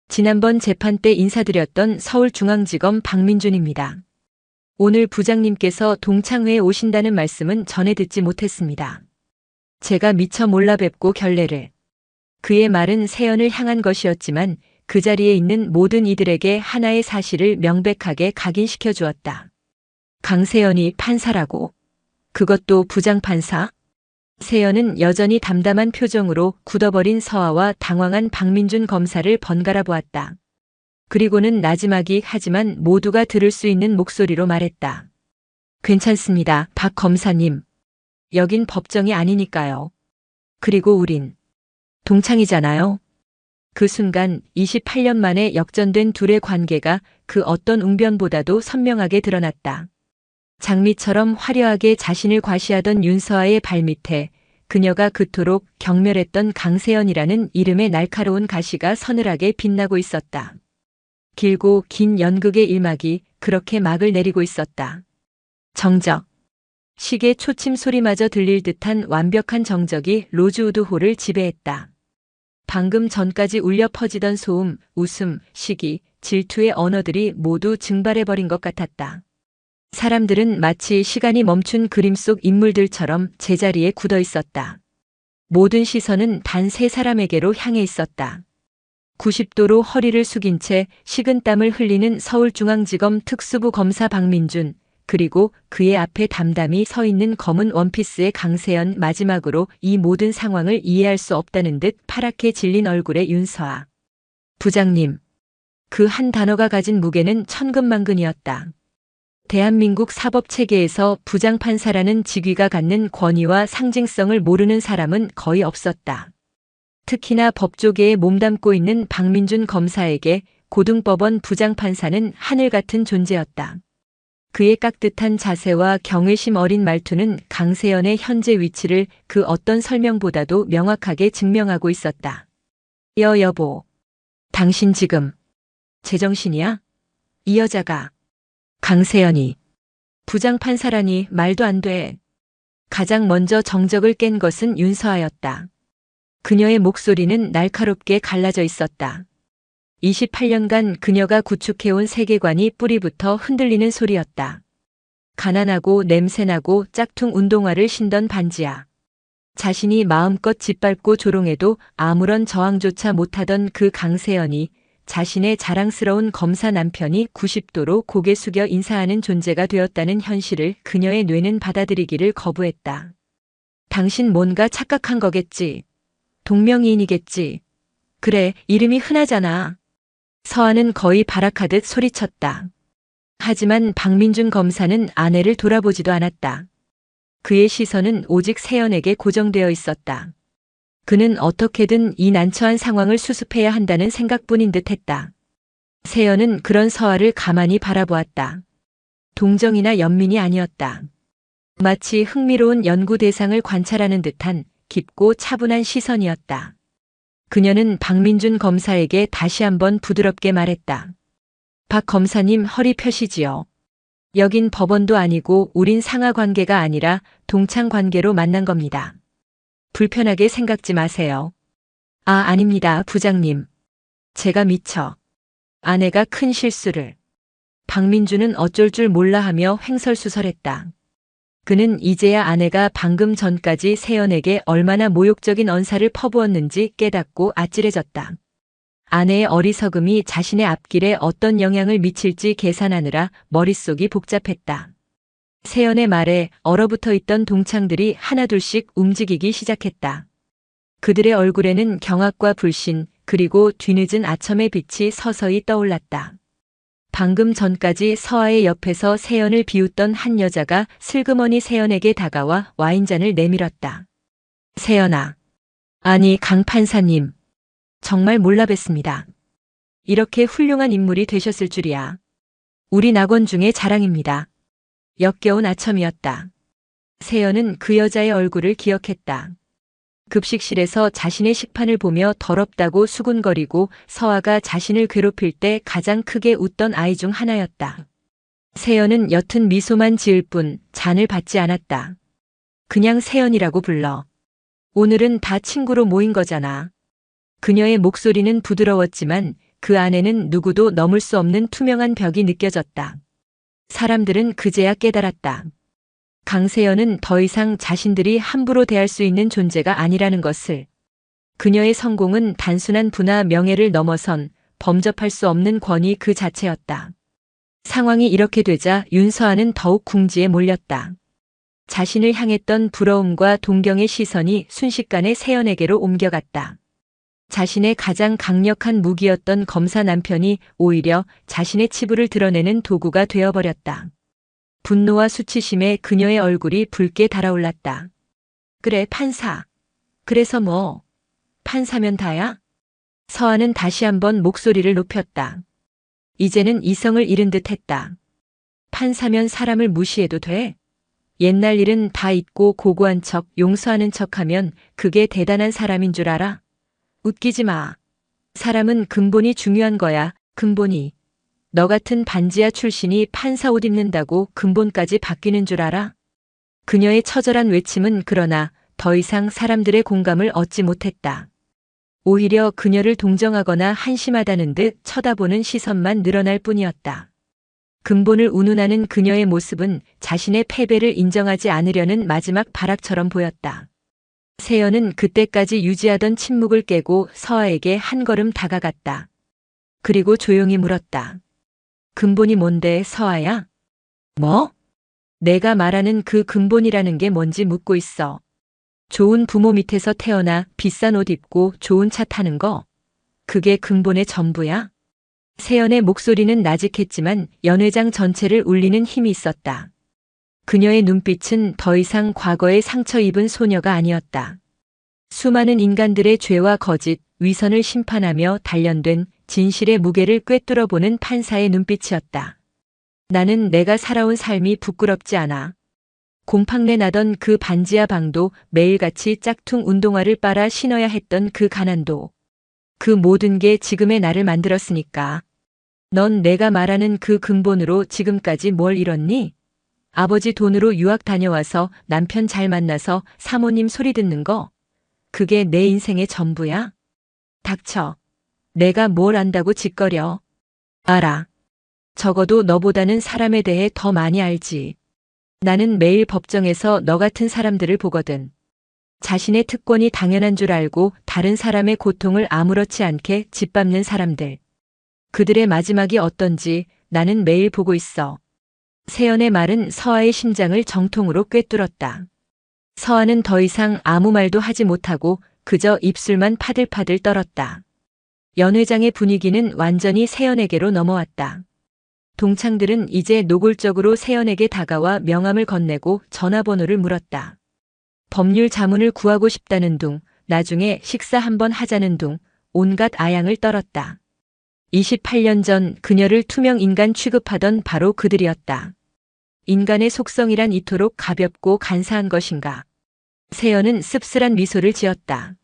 지난번 재판 때 인사드렸던 서울중앙지검 박민준입니다. 오늘 부장님께서 동창회에 오신다는 말씀은 전해 듣지 못했습니다. 제가 미처 몰라 뵙고 결례를. 그의 말은 세연을 향한 것이었지만 그 자리에 있는 모든 이들에게 하나의 사실을 명백하게 각인시켜 주었다. 강세연이 판사라고. 그것도 부장판사? 세연은 여전히 담담한 표정으로 굳어버린 서아와 당황한 박민준 검사를 번갈아 보았다. 그리고는 나지막이 하지만 모두가 들을 수 있는 목소리로 말했다. 괜찮습니다, 박 검사님. 여긴 법정이 아니니까요. 그리고 우린 동창이잖아요. 그 순간 28년 만에 역전된 둘의 관계가 그 어떤 웅변보다도 선명하게 드러났다. 장미처럼 화려하게 자신을 과시하던 윤서아의 발밑에 그녀가 그토록 경멸했던 강세연이라는 이름의 날카로운 가시가 서늘하게 빛나고 있었다. 길고 긴 연극의 일막이 그렇게 막을 내리고 있었다. 정적. 시계 초침 소리마저 들릴 듯한 완벽한 정적이 로즈우드 홀을 지배했다. 방금 전까지 울려 퍼지던 소음, 웃음, 시기, 질투의 언어들이 모두 증발해버린 것 같았다. 사람들은 마치 시간이 멈춘 그림 속 인물들처럼 제자리에 굳어 있었다. 모든 시선은 단 세 사람에게로 향해 있었다. 90도로 허리를 숙인 채 식은땀을 흘리는 서울중앙지검 특수부 검사 박민준, 그리고 그의 앞에 담담히 서 있는 검은 원피스의 강세연, 마지막으로 이 모든 상황을 이해할 수 없다는 듯 파랗게 질린 얼굴의 윤서아. 부장님. 그 한 단어가 가진 무게는 천근만근이었다. 대한민국 사법체계에서 부장판사라는 직위가 갖는 권위와 상징성을 모르는 사람은 거의 없었다. 특히나 법조계에 몸담고 있는 박민준 검사에게 고등법원 부장판사는 하늘 같은 존재였다. 그의 깍듯한 자세와 경외심 어린 말투는 강세연의 현재 위치를 그 어떤 설명보다도 명확하게 증명하고 있었다. 여보. 당신 지금 제정신이야? 이 여자가. 강세연이. 부장판사라니 말도 안 돼. 가장 먼저 정적을 깬 것은 윤서아였다. 그녀의 목소리는 날카롭게 갈라져 있었다. 28년간 그녀가 구축해온 세계관이 뿌리부터 흔들리는 소리였다. 가난하고 냄새나고 짝퉁 운동화를 신던 반지하. 자신이 마음껏 짓밟고 조롱해도 아무런 저항조차 못하던 그 강세연이 자신의 자랑스러운 검사 남편이 90도로 고개 숙여 인사하는 존재가 되었다는 현실을 그녀의 뇌는 받아들이기를 거부했다. 당신 뭔가 착각한 거겠지. 동명이인이겠지. 그래, 이름이 흔하잖아. 서아는 거의 발악하듯 소리쳤다. 하지만 박민준 검사는 아내를 돌아보지도 않았다. 그의 시선은 오직 세연에게 고정되어 있었다. 그는 어떻게든 이 난처한 상황을 수습해야 한다는 생각뿐인 듯 했다. 세연은 그런 서아를 가만히 바라보았다. 동정이나 연민이 아니었다. 마치 흥미로운 연구 대상을 관찰하는 듯한 깊고 차분한 시선이었다. 그녀는 박민준 검사에게 다시 한번 부드럽게 말했다. 박 검사님 허리 펴시지요. 여긴 법원도 아니고 우린 상하 관계가 아니라 동창 관계로 만난 겁니다. 불편하게 생각지 마세요. 아닙니다, 부장님. 제가 미처. 아내가 큰 실수를. 박민준은 어쩔 줄 몰라 하며 횡설수설했다. 그는 이제야 아내가 방금 전까지 세연에게 얼마나 모욕적인 언사를 퍼부었는지 깨닫고 아찔해졌다. 아내의 어리석음이 자신의 앞길에 어떤 영향을 미칠지 계산하느라 머릿속이 복잡했다. 세연의 말에 얼어붙어 있던 동창들이 하나둘씩 움직이기 시작했다. 그들의 얼굴에는 경악과 불신, 그리고 뒤늦은 아첨의 빛이 서서히 떠올랐다. 방금 전까지 서아의 옆에서 세연을 비웃던 한 여자가 슬그머니 세연에게 다가와 와인잔을 내밀었다. 세연아. 아니, 강 판사님. 정말 몰라 뵀습니다. 이렇게 훌륭한 인물이 되셨을 줄이야. 우리 낙원 중에 자랑입니다. 역겨운 아첨이었다. 세연은 그 여자의 얼굴을 기억했다. 급식실에서 자신의 식판을 보며 더럽다고 수군거리고 서아가 자신을 괴롭힐 때 가장 크게 웃던 아이 중 하나였다. 세연은 옅은 미소만 지을 뿐 잔을 받지 않았다. 그냥 세연이라고 불러. 오늘은 다 친구로 모인 거잖아. 그녀의 목소리는 부드러웠지만 그 안에는 누구도 넘을 수 없는 투명한 벽이 느껴졌다. 사람들은 그제야 깨달았다. 강세연은 더 이상 자신들이 함부로 대할 수 있는 존재가 아니라는 것을. 그녀의 성공은 단순한 부나 명예를 넘어선 범접할 수 없는 권위 그 자체였다. 상황이 이렇게 되자 윤서아는 더욱 궁지에 몰렸다. 자신을 향했던 부러움과 동경의 시선이 순식간에 세연에게로 옮겨갔다. 자신의 가장 강력한 무기였던 검사 남편이 오히려 자신의 치부를 드러내는 도구가 되어버렸다. 분노와 수치심에 그녀의 얼굴이 붉게 달아올랐다. 그래, 판사. 그래서 뭐? 판사면 다야? 서아는 다시 한번 목소리를 높였다. 이제는 이성을 잃은 듯 했다. 판사면 사람을 무시해도 돼? 옛날 일은 다 잊고 고고한 척, 용서하는 척하면 그게 대단한 사람인 줄 알아? 웃기지 마. 사람은 근본이 중요한 거야, 근본이. 너 같은 반지하 출신이 판사 옷 입는다고 근본까지 바뀌는 줄 알아? 그녀의 처절한 외침은 그러나 더 이상 사람들의 공감을 얻지 못했다. 오히려 그녀를 동정하거나 한심하다는 듯 쳐다보는 시선만 늘어날 뿐이었다. 근본을 운운하는 그녀의 모습은 자신의 패배를 인정하지 않으려는 마지막 발악처럼 보였다. 세연은 그때까지 유지하던 침묵을 깨고 서아에게 한 걸음 다가갔다. 그리고 조용히 물었다. 근본이 뭔데, 서아야? 뭐? 내가 말하는 그 근본이라는 게 뭔지 묻고 있어. 좋은 부모 밑에서 태어나 비싼 옷 입고 좋은 차 타는 거? 그게 근본의 전부야? 세연의 목소리는 나직했지만 연회장 전체를 울리는 힘이 있었다. 그녀의 눈빛은 더 이상 과거에 상처 입은 소녀가 아니었다. 수많은 인간들의 죄와 거짓, 위선을 심판하며 단련된 진실의 무게를 꿰뚫어보는 판사의 눈빛이었다. 나는 내가 살아온 삶이 부끄럽지 않아. 곰팡내 나던 그 반지하 방도 매일같이 짝퉁 운동화를 빨아 신어야 했던 그 가난도. 그 모든 게 지금의 나를 만들었으니까. 넌 내가 말하는 그 근본으로 지금까지 뭘 이뤘니? 아버지 돈으로 유학 다녀와서 남편 잘 만나서 사모님 소리 듣는 거? 그게 내 인생의 전부야? 닥쳐. 내가 뭘 안다고 짓거려. 알아. 적어도 너보다는 사람에 대해 더 많이 알지. 나는 매일 법정에서 너 같은 사람들을 보거든. 자신의 특권이 당연한 줄 알고 다른 사람의 고통을 아무렇지 않게 짓밟는 사람들. 그들의 마지막이 어떤지 나는 매일 보고 있어. 세연의 말은 서아의 심장을 정통으로 꿰뚫었다. 서아는 더 이상 아무 말도 하지 못하고 그저 입술만 파들파들 떨었다. 연회장의 분위기는 완전히 세연에게로 넘어왔다. 동창들은 이제 노골적으로 세연에게 다가와 명함을 건네고 전화번호를 물었다. 법률 자문을 구하고 싶다는 둥, 나중에 식사 한번 하자는 둥, 온갖 아양을 떨었다. 28년 전 그녀를 투명 인간 취급하던 바로 그들이었다. 인간의 속성이란 이토록 가볍고 간사한 것인가. 세연은 씁쓸한 미소를 지었다.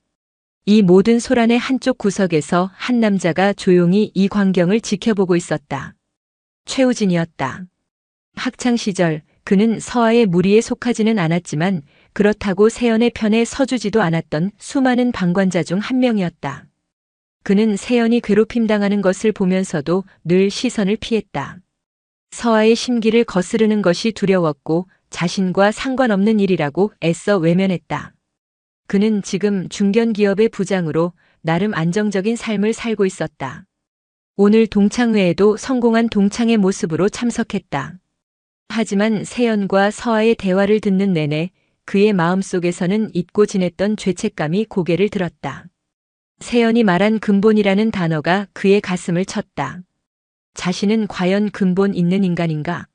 이 모든 소란의 한쪽 구석에서 한 남자가 조용히 이 광경을 지켜보고 있었다. 최우진이었다. 학창시절 그는 서아의 무리에 속하지는 않았지만 그렇다고 세연의 편에 서주지도 않았던 수많은 방관자 중 한 명이었다. 그는 세연이 괴롭힘당하는 것을 보면서도 늘 시선을 피했다. 서아의 심기를 거스르는 것이 두려웠고 자신과 상관없는 일이라고 애써 외면했다. 그는 지금 중견기업의 부장으로 나름 안정적인 삶을 살고 있었다. 오늘 동창회에도 성공한 동창의 모습으로 참석했다. 하지만 세연과 서아의 대화를 듣는 내내 그의 마음속에서는 잊고 지냈던 죄책감이 고개를 들었다. 세연이 말한 근본이라는 단어가 그의 가슴을 쳤다. 자신은 과연 근본 있는 인간인가?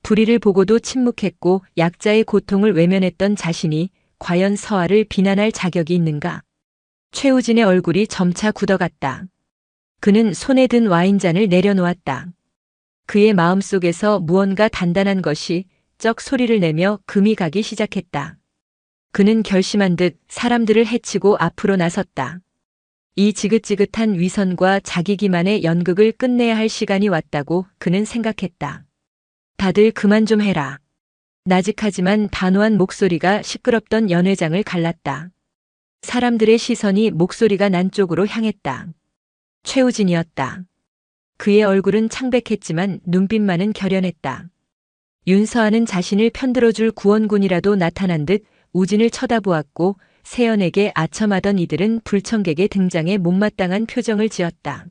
불의를 보고도 침묵했고 약자의 고통을 외면했던 자신이 과연 서아를 비난할 자격이 있는가? 최우진의 얼굴이 점차 굳어갔다. 그는 손에 든 와인잔을 내려놓았다. 그의 마음속에서 무언가 단단한 것이 쩍 소리를 내며 금이 가기 시작했다. 그는 결심한 듯 사람들을 해치고 앞으로 나섰다. 이 지긋지긋한 위선과 자기 기만의 연극을 끝내야 할 시간이 왔다고 그는 생각했다. 다들 그만 좀 해라. 나직하지만 단호한 목소리가 시끄럽던 연회장을 갈랐다. 사람들의 시선이 목소리가 난 쪽으로 향했다. 최우진이었다. 그의 얼굴은 창백했지만 눈빛만은 결연했다. 윤서아는 자신을 편들어줄 구원군이라도 나타난 듯 우진을 쳐다보았고 세연에게 아첨하던 이들은 불청객의 등장에 못마땅한 표정을 지었다.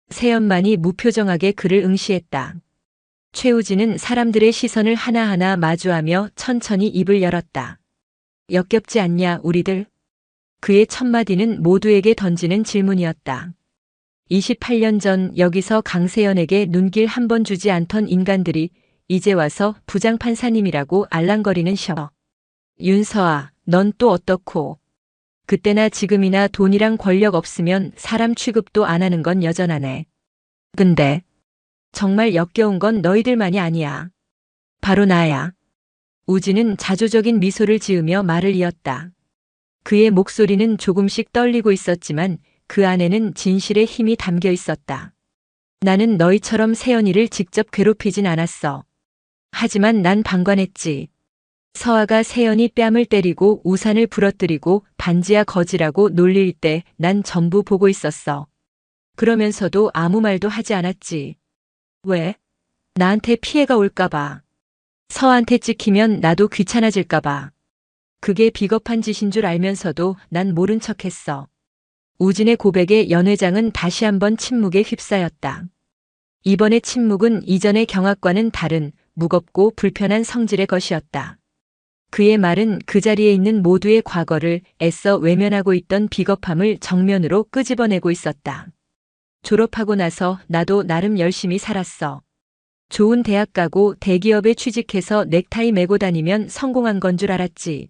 세연만이 무표정하게 그를 응시했다. 최우진은 사람들의 시선을 하나하나 마주하며 천천히 입을 열었다. 역겹지 않냐, 우리들? 그의 첫마디는 모두에게 던지는 질문이었다. 28년 전 여기서 강세연에게 눈길 한 번 주지 않던 인간들이 이제 와서 부장판사님이라고 알랑거리는 셔. 윤서아, 넌 또 어떻고? 그때나 지금이나 돈이랑 권력 없으면 사람 취급도 안 하는 건 여전하네. 근데 정말 역겨운 건 너희들만이 아니야. 바로 나야. 우진은 자조적인 미소를 지으며 말을 이었다. 그의 목소리는 조금씩 떨리고 있었지만 그 안에는 진실의 힘이 담겨 있었다. 나는 너희처럼 세연이를 직접 괴롭히진 않았어. 하지만 난 방관했지. 서아가 세연이 뺨을 때리고 우산을 부러뜨리고 반지하 거지라고 놀릴 때 난 전부 보고 있었어. 그러면서도 아무 말도 하지 않았지. 왜? 나한테 피해가 올까봐. 서아한테 찍히면 나도 귀찮아질까봐. 그게 비겁한 짓인 줄 알면서도 난 모른 척했어. 우진의 고백에 연 회장은 다시 한번 침묵에 휩싸였다. 이번의 침묵은 이전의 경악과는 다른 무겁고 불편한 성질의 것이었다. 그의 말은 그 자리에 있는 모두의 과거를 애써 외면하고 있던 비겁함을 정면으로 끄집어내고 있었다. 졸업하고 나서 나도 나름 열심히 살았어. 좋은 대학 가고 대기업에 취직해서 넥타이 메고 다니면 성공한 건 줄 알았지.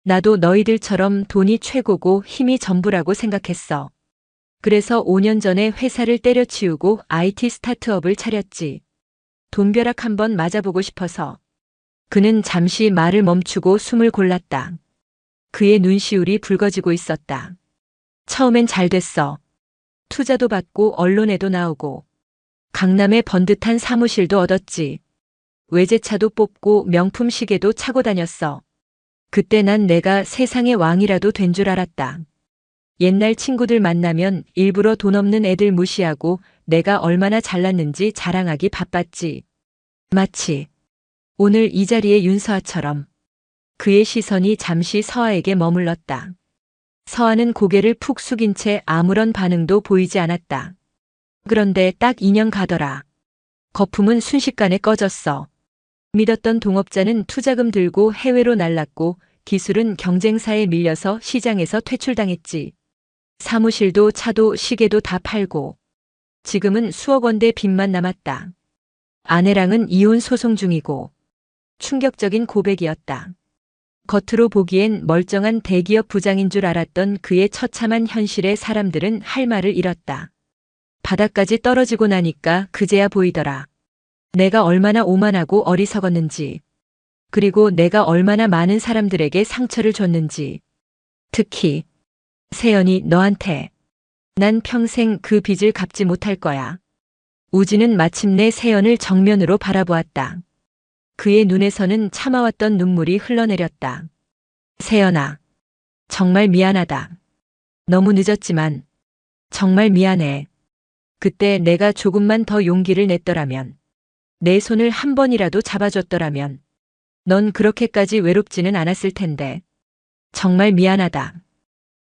나도 너희들처럼 돈이 최고고 힘이 전부라고 생각했어. 그래서 5년 전에 회사를 때려치우고 IT 스타트업을 차렸지. 돈벼락 한번 맞아보고 싶어서. 그는 잠시 말을 멈추고 숨을 골랐다. 그의 눈시울이 붉어지고 있었다. 처음엔 잘 됐어. 투자도 받고 언론에도 나오고. 강남에 번듯한 사무실도 얻었지. 외제차도 뽑고 명품 시계도 차고 다녔어. 그때 난 내가 세상의 왕이라도 된 줄 알았다. 옛날 친구들 만나면 일부러 돈 없는 애들 무시하고 내가 얼마나 잘났는지 자랑하기 바빴지. 마치 오늘 이 자리에 윤서아처럼. 그의 시선이 잠시 서아에게 머물렀다. 서아는 고개를 푹 숙인 채 아무런 반응도 보이지 않았다. 그런데 딱 2년 가더라. 거품은 순식간에 꺼졌어. 믿었던 동업자는 투자금 들고 해외로 날랐고 기술은 경쟁사에 밀려서 시장에서 퇴출당했지. 사무실도 차도 시계도 다 팔고. 지금은 수억 원대 빚만 남았다. 아내랑은 이혼 소송 중이고. 충격적인 고백이었다. 겉으로 보기엔 멀쩡한 대기업 부장인 줄 알았던 그의 처참한 현실에 사람들은 할 말을 잃었다. 바닥까지 떨어지고 나니까 그제야 보이더라. 내가 얼마나 오만하고 어리석었는지. 그리고 내가 얼마나 많은 사람들에게 상처를 줬는지. 특히 세연이 너한테. 난 평생 그 빚을 갚지 못할 거야. 우진은 마침내 세연을 정면으로 바라보았다. 그의 눈에서는 참아왔던 눈물이 흘러내렸다. 세연아, 정말 미안하다. 너무 늦었지만 정말 미안해. 그때 내가 조금만 더 용기를 냈더라면, 내 손을 한 번이라도 잡아줬더라면 넌 그렇게까지 외롭지는 않았을 텐데. 정말 미안하다.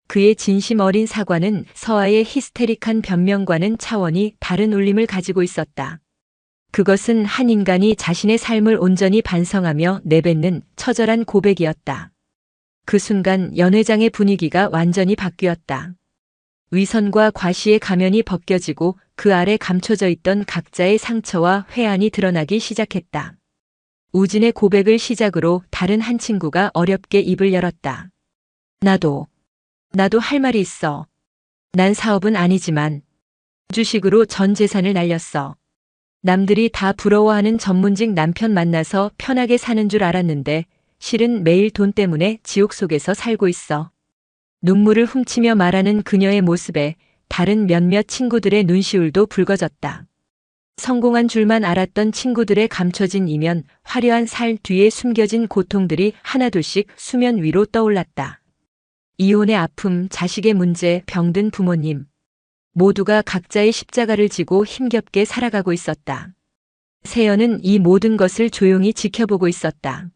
그의 진심 어린 사과는 서아의 히스테릭한 변명과는 차원이 다른 울림을 가지고 있었다. 그것은 한 인간이 자신의 삶을 온전히 반성하며 내뱉는 처절한 고백이었다. 그 순간 연 회장의 분위기가 완전히 바뀌었다. 위선과 과시의 가면이 벗겨지고 그 아래 감춰져 있던 각자의 상처와 회한이 드러나기 시작했다. 우진의 고백을 시작으로 다른 한 친구가 어렵게 입을 열었다. 나도 할 말이 있어. 난 사업은 아니지만 주식으로 전 재산을 날렸어. 남들이 다 부러워하는 전문직 남편 만나서 편하게 사는 줄 알았는데 실은 매일 돈 때문에 지옥 속에서 살고 있어. 눈물을 훔치며 말하는 그녀의 모습에 다른 몇몇 친구들의 눈시울도 붉어졌다. 성공한 줄만 알았던 친구들의 감춰진 이면, 화려한 살 뒤에 숨겨진 고통들이 하나둘씩 수면 위로 떠올랐다. 이혼의 아픔, 자식의 문제, 병든 부모님. 모두가 각자의 십자가를 지고 힘겹게 살아가고 있었다. 세연은 이 모든 것을 조용히 지켜보고 있었다.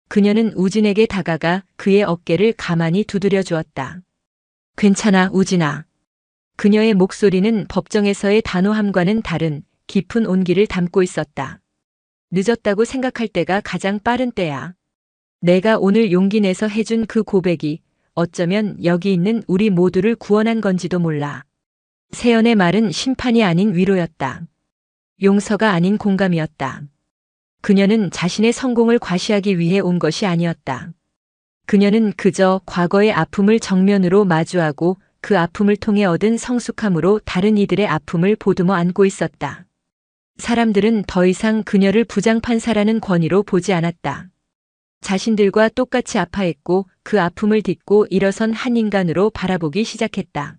그녀는 우진에게 다가가 그의 어깨를 가만히 두드려 주었다. 괜찮아, 우진아. 그녀의 목소리는 법정에서의 단호함과는 다른 깊은 온기를 담고 있었다. 늦었다고 생각할 때가 가장 빠른 때야. 내가 오늘 용기 내서 해준 그 고백이 어쩌면 여기 있는 우리 모두를 구원한 건지도 몰라. 세연의 말은 심판이 아닌 위로였다. 용서가 아닌 공감이었다. 그녀는 자신의 성공을 과시하기 위해 온 것이 아니었다. 그녀는 그저 과거의 아픔을 정면으로 마주하고 그 아픔을 통해 얻은 성숙함으로 다른 이들의 아픔을 보듬어 안고 있었다. 사람들은 더 이상 그녀를 부장판사라는 권위로 보지 않았다. 자신들과 똑같이 아파했고 그 아픔을 딛고 일어선 한 인간으로 바라보기 시작했다.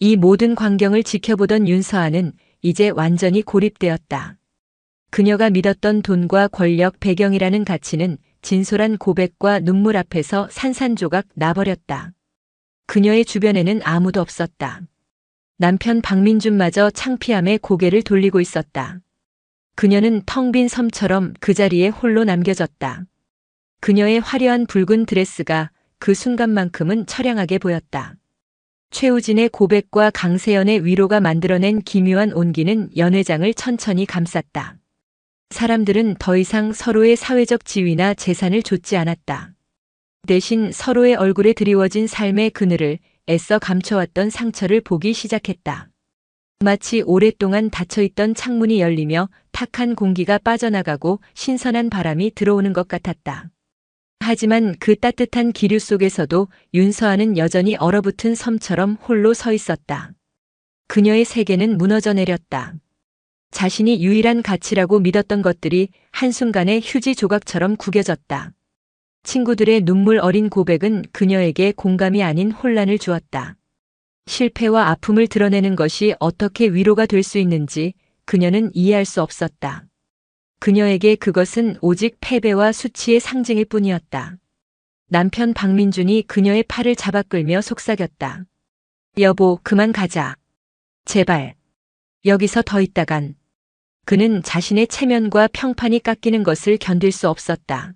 이 모든 광경을 지켜보던 윤서아는 이제 완전히 고립되었다. 그녀가 믿었던 돈과 권력, 배경이라는 가치는 진솔한 고백과 눈물 앞에서 산산조각 나버렸다. 그녀의 주변에는 아무도 없었다. 남편 박민준마저 창피함에 고개를 돌리고 있었다. 그녀는 텅 빈 섬처럼 그 자리에 홀로 남겨졌다. 그녀의 화려한 붉은 드레스가 그 순간만큼은 처량하게 보였다. 최우진의 고백과 강세연의 위로가 만들어낸 기묘한 온기는 연회장을 천천히 감쌌다. 사람들은 더 이상 서로의 사회적 지위나 재산을 좇지 않았다. 대신 서로의 얼굴에 드리워진 삶의 그늘을 애써 감춰왔던 상처를 보기 시작했다. 마치 오랫동안 닫혀있던 창문이 열리며 탁한 공기가 빠져나가고 신선한 바람이 들어오는 것 같았다. 하지만 그 따뜻한 기류 속에서도 윤서아는 여전히 얼어붙은 섬처럼 홀로 서 있었다. 그녀의 세계는 무너져 내렸다. 자신이 유일한 가치라고 믿었던 것들이 한순간에 휴지 조각처럼 구겨졌다. 친구들의 눈물 어린 고백은 그녀에게 공감이 아닌 혼란을 주었다. 실패와 아픔을 드러내는 것이 어떻게 위로가 될 수 있는지 그녀는 이해할 수 없었다. 그녀에게 그것은 오직 패배와 수치의 상징일 뿐이었다. 남편 박민준이 그녀의 팔을 잡아 끌며 속삭였다. 여보, 그만 가자. 제발. 여기서 더 있다간. 그는 자신의 체면과 평판이 깎이는 것을 견딜 수 없었다.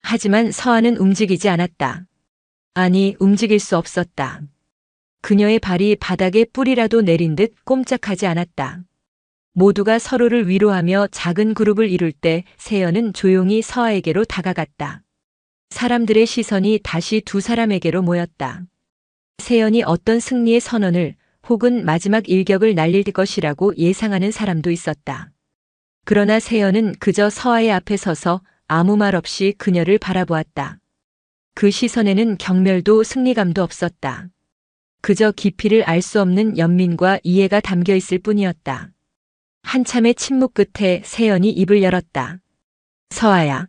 하지만 서아는 움직이지 않았다. 아니, 움직일 수 없었다. 그녀의 발이 바닥에 뿌리라도 내린 듯 꼼짝하지 않았다. 모두가 서로를 위로하며 작은 그룹을 이룰 때 세연은 조용히 서아에게로 다가갔다. 사람들의 시선이 다시 두 사람에게로 모였다. 세연이 어떤 승리의 선언을 혹은 마지막 일격을 날릴 것이라고 예상하는 사람도 있었다. 그러나 세연은 그저 서아의 앞에 서서 아무 말 없이 그녀를 바라보았다. 그 시선에는 경멸도 승리감도 없었다. 그저 깊이를 알 수 없는 연민과 이해가 담겨 있을 뿐이었다. 한참의 침묵 끝에 세연이 입을 열었다. 서아야.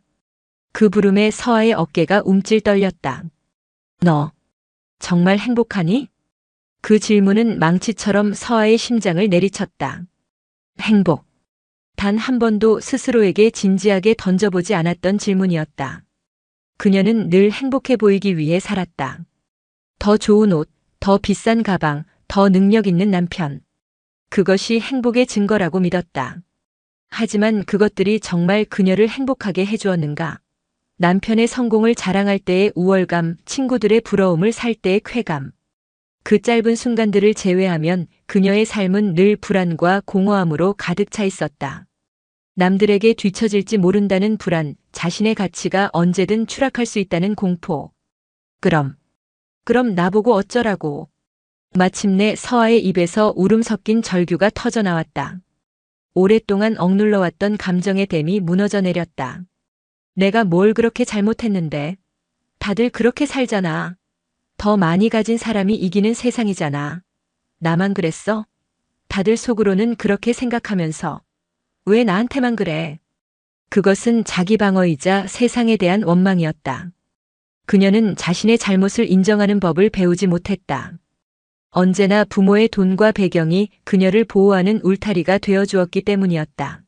그 부름에 서아의 어깨가 움찔 떨렸다. 너 정말 행복하니? 그 질문은 망치처럼 서아의 심장을 내리쳤다. 행복. 단 한 번도 스스로에게 진지하게 던져보지 않았던 질문이었다. 그녀는 늘 행복해 보이기 위해 살았다. 더 좋은 옷, 더 비싼 가방, 더 능력 있는 남편. 그것이 행복의 증거라고 믿었다. 하지만 그것들이 정말 그녀를 행복하게 해주었는가? 남편의 성공을 자랑할 때의 우월감, 친구들의 부러움을 살 때의 쾌감. 그 짧은 순간들을 제외하면 그녀의 삶은 늘 불안과 공허함으로 가득 차 있었다. 남들에게 뒤처질지 모른다는 불안, 자신의 가치가 언제든 추락할 수 있다는 공포. 그럼 나보고 어쩌라고. 마침내 서아의 입에서 울음 섞인 절규가 터져 나왔다. 오랫동안 억눌러왔던 감정의 댐이 무너져 내렸다. 내가 뭘 그렇게 잘못했는데. 다들 그렇게 살잖아. 더 많이 가진 사람이 이기는 세상이잖아. 나만 그랬어? 다들 속으로는 그렇게 생각하면서. 왜 나한테만 그래? 그것은 자기 방어이자 세상에 대한 원망이었다. 그녀는 자신의 잘못을 인정하는 법을 배우지 못했다. 언제나 부모의 돈과 배경이 그녀를 보호하는 울타리가 되어 주었기 때문이었다.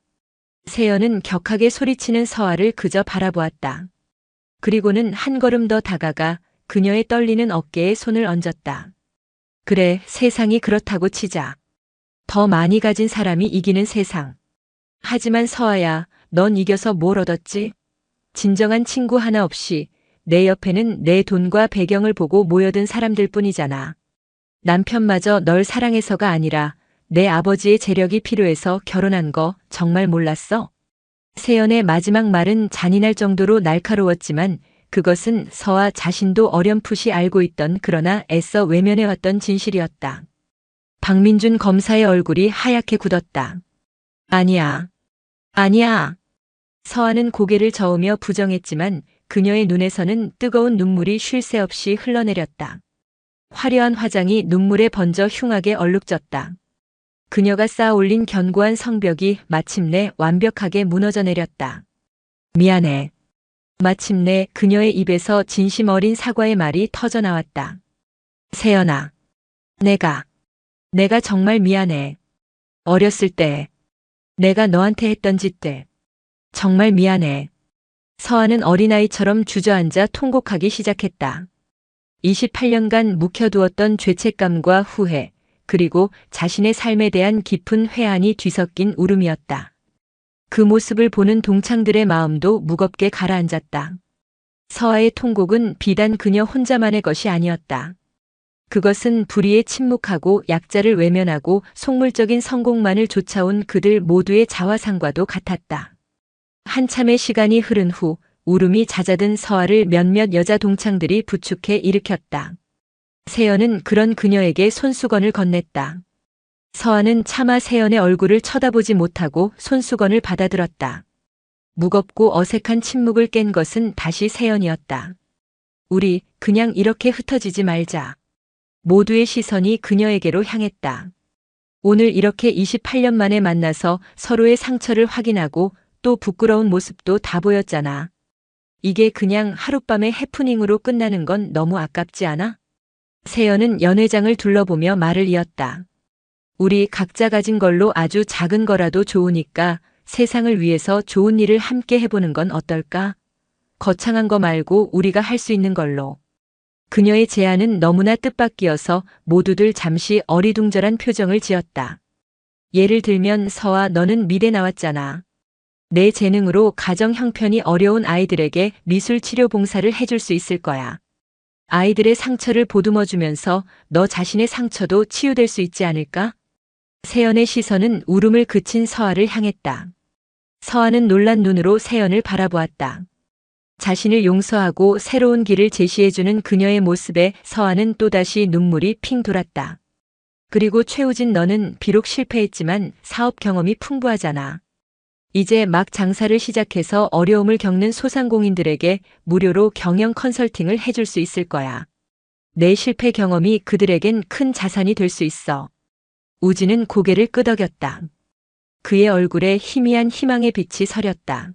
세연은 격하게 소리치는 서아를 그저 바라보았다. 그리고는 한 걸음 더 다가가 그녀의 떨리는 어깨에 손을 얹었다. 그래, 세상이 그렇다고 치자. 더 많이 가진 사람이 이기는 세상. 하지만 서아야, 넌 이겨서 뭘 얻었지? 진정한 친구 하나 없이 내 옆에는 내 돈과 배경을 보고 모여든 사람들 뿐이잖아. 남편마저 널 사랑해서가 아니라 내 아버지의 재력이 필요해서 결혼한 거 정말 몰랐어? 세연의 마지막 말은 잔인할 정도로 날카로웠지만 그것은 서아 자신도 어렴풋이 알고 있던 그러나 애써 외면해왔던 진실이었다. 박민준 검사의 얼굴이 하얗게 굳었다. 아니야. 서아는 고개를 저으며 부정했지만 그녀의 눈에서는 뜨거운 눈물이 쉴 새 없이 흘러내렸다. 화려한 화장이 눈물에 번져 흉하게 얼룩졌다. 그녀가 쌓아 올린 견고한 성벽이 마침내 완벽하게 무너져 내렸다. 미안해. 마침내 그녀의 입에서 진심 어린 사과의 말이 터져 나왔다. 세연아. 내가 정말 미안해. 어렸을 때 내가 너한테 했던 짓들. 정말 미안해. 서아는 어린아이처럼 주저앉아 통곡하기 시작했다. 28년간 묵혀두었던 죄책감과 후회, 그리고 자신의 삶에 대한 깊은 회한이 뒤섞인 울음이었다. 그 모습을 보는 동창들의 마음도 무겁게 가라앉았다. 서아의 통곡은 비단 그녀 혼자만의 것이 아니었다. 그것은 불의에 침묵하고 약자를 외면하고 속물적인 성공만을 쫓아온 그들 모두의 자화상과도 같았다. 한참의 시간이 흐른 후 울음이 잦아든 서아를 몇몇 여자 동창들이 부축해 일으켰다. 세연은 그런 그녀에게 손수건을 건넸다. 서아는 차마 세연의 얼굴을 쳐다보지 못하고 손수건을 받아들었다. 무겁고 어색한 침묵을 깬 것은 다시 세연이었다. 우리 그냥 이렇게 흩어지지 말자. 모두의 시선이 그녀에게로 향했다. 오늘 이렇게 28년 만에 만나서 서로의 상처를 확인하고 또 부끄러운 모습도 다 보였잖아. 이게 그냥 하룻밤의 해프닝으로 끝나는 건 너무 아깝지 않아? 세연은 연회장을 둘러보며 말을 이었다. 우리 각자 가진 걸로 아주 작은 거라도 좋으니까 세상을 위해서 좋은 일을 함께 해보는 건 어떨까? 거창한 거 말고 우리가 할 수 있는 걸로. 그녀의 제안은 너무나 뜻밖이어서 모두들 잠시 어리둥절한 표정을 지었다. 예를 들면 서아 너는 미대 나왔잖아. 내 재능으로 가정 형편이 어려운 아이들에게 미술 치료 봉사를 해줄 수 있을 거야. 아이들의 상처를 보듬어주면서 너 자신의 상처도 치유될 수 있지 않을까? 세연의 시선은 울음을 그친 서아를 향했다. 서아는 놀란 눈으로 세연을 바라보았다. 자신을 용서하고 새로운 길을 제시해주는 그녀의 모습에 서아는 또다시 눈물이 핑 돌았다. 그리고 최우진 너는 비록 실패했지만 사업 경험이 풍부하잖아. 이제 막 장사를 시작해서 어려움을 겪는 소상공인들에게 무료로 경영 컨설팅을 해줄 수 있을 거야. 내 실패 경험이 그들에겐 큰 자산이 될 수 있어. 우진은 고개를 끄덕였다. 그의 얼굴에 희미한 희망의 빛이 서렸다.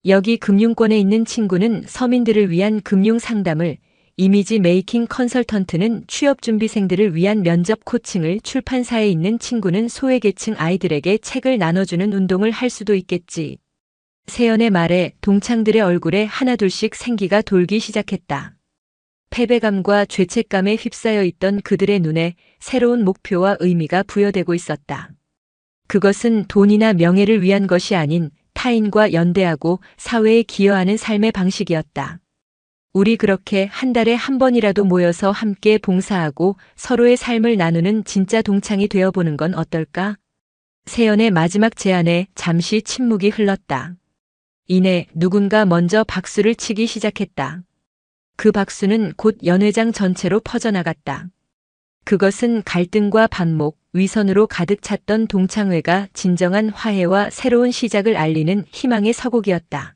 여기 금융권에 있는 친구는 서민들을 위한 금융 상담을, 이미지 메이킹 컨설턴트는 취업준비생들을 위한 면접 코칭을, 출판사에 있는 친구는 소외계층 아이들에게 책을 나눠주는 운동을 할 수도 있겠지. 세연의 말에 동창들의 얼굴에 하나둘씩 생기가 돌기 시작했다. 패배감과 죄책감에 휩싸여 있던 그들의 눈에 새로운 목표와 의미가 부여되고 있었다. 그것은 돈이나 명예를 위한 것이 아닌 타인과 연대하고 사회에 기여하는 삶의 방식이었다. 우리 그렇게 한 달에 한 번이라도 모여서 함께 봉사하고 서로의 삶을 나누는 진짜 동창이 되어보는 건 어떨까? 세연의 마지막 제안에 잠시 침묵이 흘렀다. 이내 누군가 먼저 박수를 치기 시작했다. 그 박수는 곧 연회장 전체로 퍼져나갔다. 그것은 갈등과 반목, 위선으로 가득 찼던 동창회가 진정한 화해와 새로운 시작을 알리는 희망의 서곡이었다.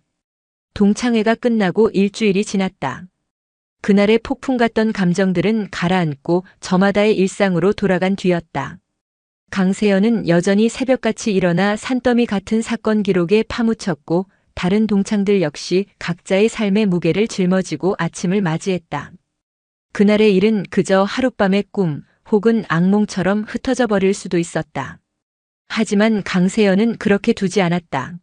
동창회가 끝나고 일주일이 지났다. 그날의 폭풍 같던 감정들은 가라앉고 저마다의 일상으로 돌아간 뒤였다. 강세연은 여전히 새벽같이 일어나 산더미 같은 사건 기록에 파묻혔고 다른 동창들 역시 각자의 삶의 무게를 짊어지고 아침을 맞이했다. 그날의 일은 그저 하룻밤의 꿈 혹은 악몽처럼 흩어져 버릴 수도 있었다. 하지만 강세연은 그렇게 두지 않았다.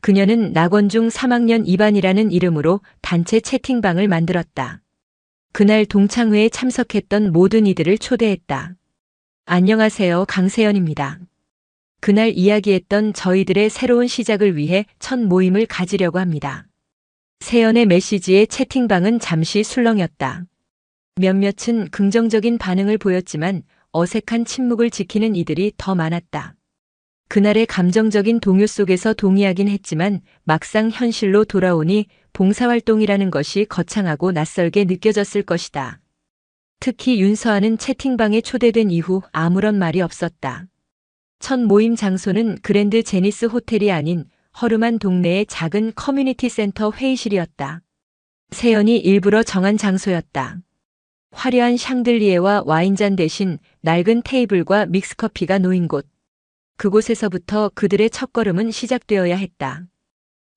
그녀는 낙원중 3학년 2반이라는 이름으로 단체 채팅방을 만들었다. 그날 동창회에 참석했던 모든 이들을 초대했다. 안녕하세요, 강세연입니다. 그날 이야기했던 저희들의 새로운 시작을 위해 첫 모임을 가지려고 합니다. 세연의 메시지에 채팅방은 잠시 술렁였다. 몇몇은 긍정적인 반응을 보였지만 어색한 침묵을 지키는 이들이 더 많았다. 그날의 감정적인 동요 속에서 동의하긴 했지만 막상 현실로 돌아오니 봉사활동이라는 것이 거창하고 낯설게 느껴졌을 것이다. 특히 윤서아는 채팅방에 초대된 이후 아무런 말이 없었다. 첫 모임 장소는 그랜드 제니스 호텔이 아닌 허름한 동네의 작은 커뮤니티 센터 회의실이었다. 세연이 일부러 정한 장소였다. 화려한 샹들리에와 와인잔 대신 낡은 테이블과 믹스커피가 놓인 곳. 그곳에서부터 그들의 첫걸음은 시작되어야 했다.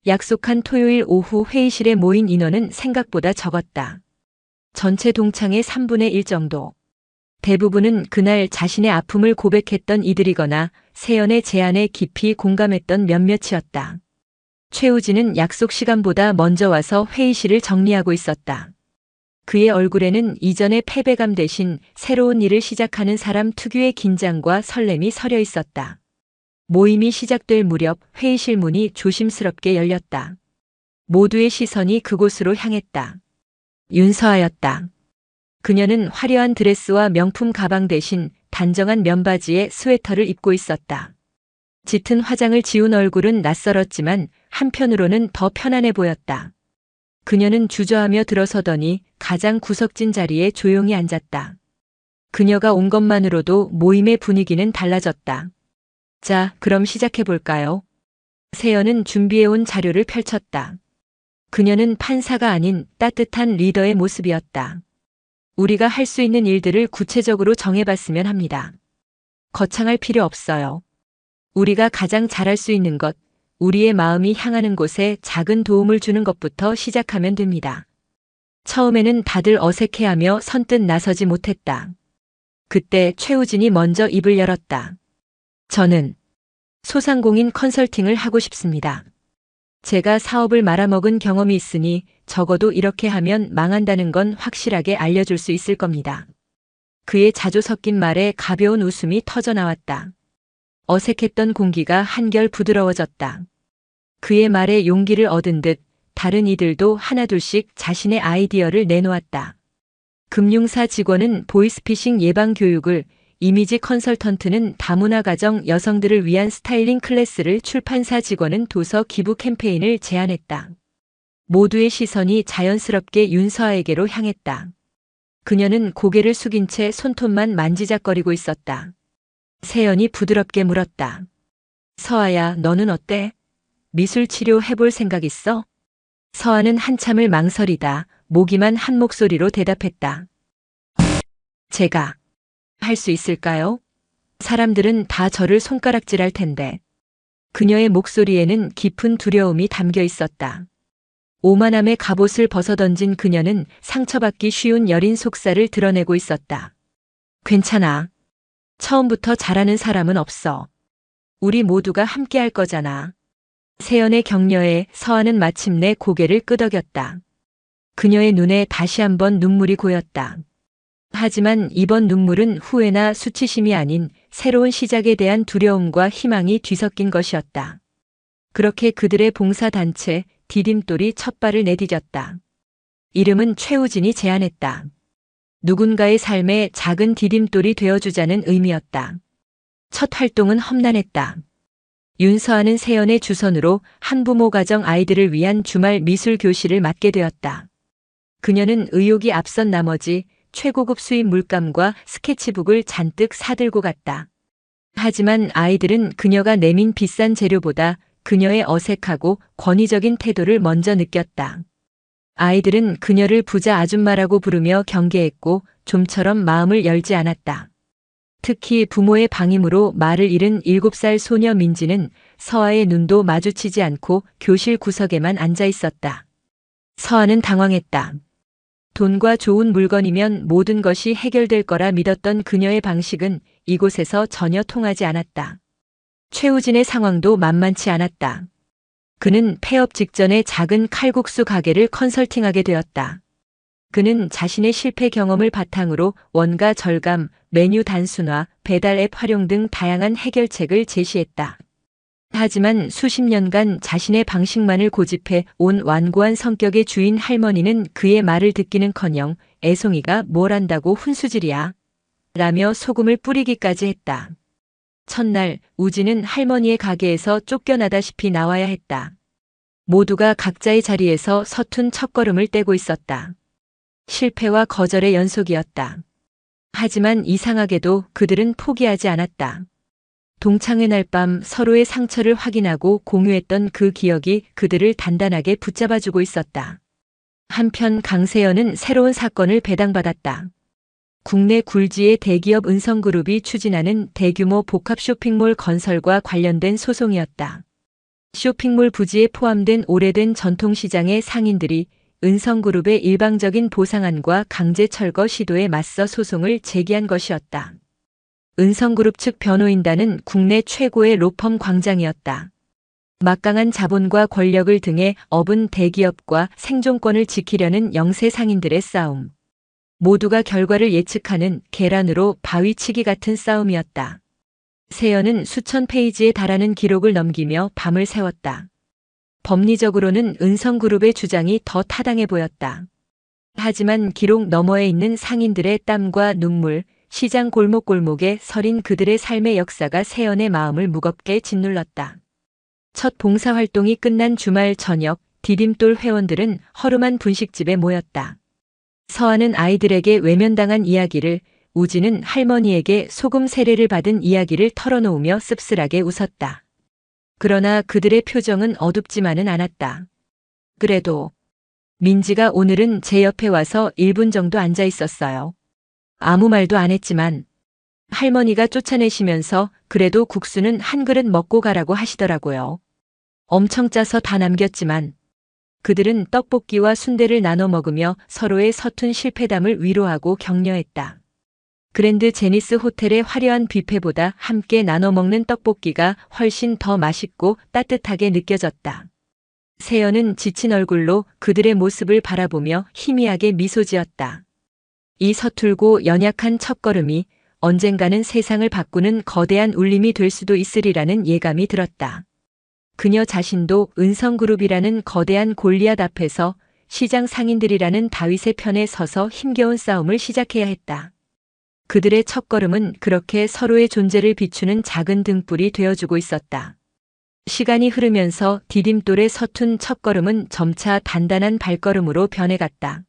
약속한 토요일 오후 회의실에 모인 인원은 생각보다 적었다. 전체 동창의 3분의 1 정도. 대부분은 그날 자신의 아픔을 고백했던 이들이거나 세연의 제안에 깊이 공감했던 몇몇이었다. 최우진은 약속 시간보다 먼저 와서 회의실을 정리하고 있었다. 그의 얼굴에는 이전의 패배감 대신 새로운 일을 시작하는 사람 특유의 긴장과 설렘이 서려 있었다. 모임이 시작될 무렵 회의실 문이 조심스럽게 열렸다. 모두의 시선이 그곳으로 향했다. 윤서아였다. 그녀는 화려한 드레스와 명품 가방 대신 단정한 면바지에 스웨터를 입고 있었다. 짙은 화장을 지운 얼굴은 낯설었지만 한편으로는 더 편안해 보였다. 그녀는 주저하며 들어서더니 가장 구석진 자리에 조용히 앉았다. 그녀가 온 것만으로도 모임의 분위기는 달라졌다. 자, 그럼 시작해볼까요? 세연은 준비해온 자료를 펼쳤다. 그녀는 판사가 아닌 따뜻한 리더의 모습이었다. 우리가 할 수 있는 일들을 구체적으로 정해봤으면 합니다. 거창할 필요 없어요. 우리가 가장 잘할 수 있는 것, 우리의 마음이 향하는 곳에 작은 도움을 주는 것부터 시작하면 됩니다. 처음에는 다들 어색해하며 선뜻 나서지 못했다. 그때 최우진이 먼저 입을 열었다. 저는 소상공인 컨설팅을 하고 싶습니다. 제가 사업을 말아먹은 경험이 있으니 적어도 이렇게 하면 망한다는 건 확실하게 알려줄 수 있을 겁니다. 그의 자주 섞인 말에 가벼운 웃음이 터져나왔다. 어색했던 공기가 한결 부드러워졌다. 그의 말에 용기를 얻은 듯 다른 이들도 하나둘씩 자신의 아이디어를 내놓았다. 금융사 직원은 보이스피싱 예방 교육을, 이미지 컨설턴트는 다문화 가정 여성들을 위한 스타일링 클래스를, 출판사 직원은 도서 기부 캠페인을 제안했다. 모두의 시선이 자연스럽게 윤서아에게로 향했다. 그녀는 고개를 숙인 채 손톱만 만지작거리고 있었다. 세연이 부드럽게 물었다. 서아야, 너는 어때? 미술 치료 해볼 생각 있어? 서아는 한참을 망설이다 모기만 한 목소리로 대답했다. 제가 할 수 있을까요? 사람들은 다 저를 손가락질할 텐데. 그녀의 목소리에는 깊은 두려움이 담겨 있었다. 오만함의 갑옷을 벗어던진 그녀는 상처받기 쉬운 여린 속살을 드러내고 있었다. 괜찮아. 처음부터 잘하는 사람은 없어. 우리 모두가 함께 할 거잖아. 세연의 격려에 서아는 마침내 고개를 끄덕였다. 그녀의 눈에 다시 한번 눈물이 고였다. 하지만 이번 눈물은 후회나 수치심이 아닌 새로운 시작에 대한 두려움과 희망이 뒤섞인 것이었다. 그렇게 그들의 봉사단체 디딤돌이 첫 발을 내디뎠다. 이름은 최우진이 제안했다. 누군가의 삶에 작은 디딤돌이 되어주자는 의미였다. 첫 활동은 험난했다. 윤서아는 세연의 주선으로 한부모 가정 아이들을 위한 주말 미술 교실을 맡게 되었다. 그녀는 의욕이 앞선 나머지 최고급 수입 물감과 스케치북을 잔뜩 사들고 갔다. 하지만 아이들은 그녀가 내민 비싼 재료보다 그녀의 어색하고 권위적인 태도를 먼저 느꼈다. 아이들은 그녀를 부자 아줌마라고 부르며 경계했고 좀처럼 마음을 열지 않았다. 특히 부모의 방임으로 말을 잃은 7살 소녀 민지는 서아의 눈도 마주치지 않고 교실 구석에만 앉아 있었다. 서아는 당황했다. 돈과 좋은 물건이면 모든 것이 해결될 거라 믿었던 그녀의 방식은 이곳에서 전혀 통하지 않았다. 최우진의 상황도 만만치 않았다. 그는 폐업 직전에 작은 칼국수 가게를 컨설팅하게 되었다. 그는 자신의 실패 경험을 바탕으로 원가 절감, 메뉴 단순화, 배달 앱 활용 등 다양한 해결책을 제시했다. 하지만 수십 년간 자신의 방식만을 고집해 온 완고한 성격의 주인 할머니는 그의 말을 듣기는커녕 애송이가 뭘 안다고 훈수질이야 라며 소금을 뿌리기까지 했다. 첫날 우진은 할머니의 가게에서 쫓겨나다시피 나와야 했다. 모두가 각자의 자리에서 서툰 첫걸음을 떼고 있었다. 실패와 거절의 연속이었다. 하지만 이상하게도 그들은 포기하지 않았다. 동창회 날 밤 서로의 상처를 확인하고 공유했던 그 기억이 그들을 단단하게 붙잡아주고 있었다. 한편 강세연은 새로운 사건을 배당받았다. 국내 굴지의 대기업 은성그룹이 추진하는 대규모 복합 쇼핑몰 건설과 관련된 소송이었다. 쇼핑몰 부지에 포함된 오래된 전통시장의 상인들이 은성그룹의 일방적인 보상안과 강제 철거 시도에 맞서 소송을 제기한 것이었다. 은성그룹 측 변호인단은 국내 최고의 로펌 광장이었다. 막강한 자본과 권력을 등에 업은 대기업과 생존권을 지키려는 영세 상인들의 싸움. 모두가 결과를 예측하는 계란으로 바위치기 같은 싸움이었다. 세연은 수천 페이지에 달하는 기록을 넘기며 밤을 새웠다. 법리적으로는 은성그룹의 주장이 더 타당해 보였다. 하지만 기록 너머에 있는 상인들의 땀과 눈물, 시장 골목골목에 서린 그들의 삶의 역사가 세연의 마음을 무겁게 짓눌렀다. 첫 봉사활동이 끝난 주말 저녁, 디딤돌 회원들은 허름한 분식집에 모였다. 서아는 아이들에게 외면당한 이야기를, 우지는 할머니에게 소금 세례를 받은 이야기를 털어놓으며 씁쓸하게 웃었다. 그러나 그들의 표정은 어둡지만은 않았다. 그래도 민지가 오늘은 제 옆에 와서 1분 정도 앉아 있었어요. 아무 말도 안 했지만 할머니가 쫓아내시면서 그래도 국수는 한 그릇 먹고 가라고 하시더라고요. 엄청 짜서 다 남겼지만 그들은 떡볶이와 순대를 나눠 먹으며 서로의 서툰 실패담을 위로하고 격려했다. 그랜드 제니스 호텔의 화려한 뷔페보다 함께 나눠 먹는 떡볶이가 훨씬 더 맛있고 따뜻하게 느껴졌다. 세연은 지친 얼굴로 그들의 모습을 바라보며 희미하게 미소 지었다. 이 서툴고 연약한 첫걸음이 언젠가는 세상을 바꾸는 거대한 울림이 될 수도 있으리라는 예감이 들었다. 그녀 자신도 은성그룹이라는 거대한 골리앗 앞에서 시장 상인들이라는 다윗의 편에 서서 힘겨운 싸움을 시작해야 했다. 그들의 첫걸음은 그렇게 서로의 존재를 비추는 작은 등불이 되어주고 있었다. 시간이 흐르면서 디딤돌의 서툰 첫걸음은 점차 단단한 발걸음으로 변해갔다.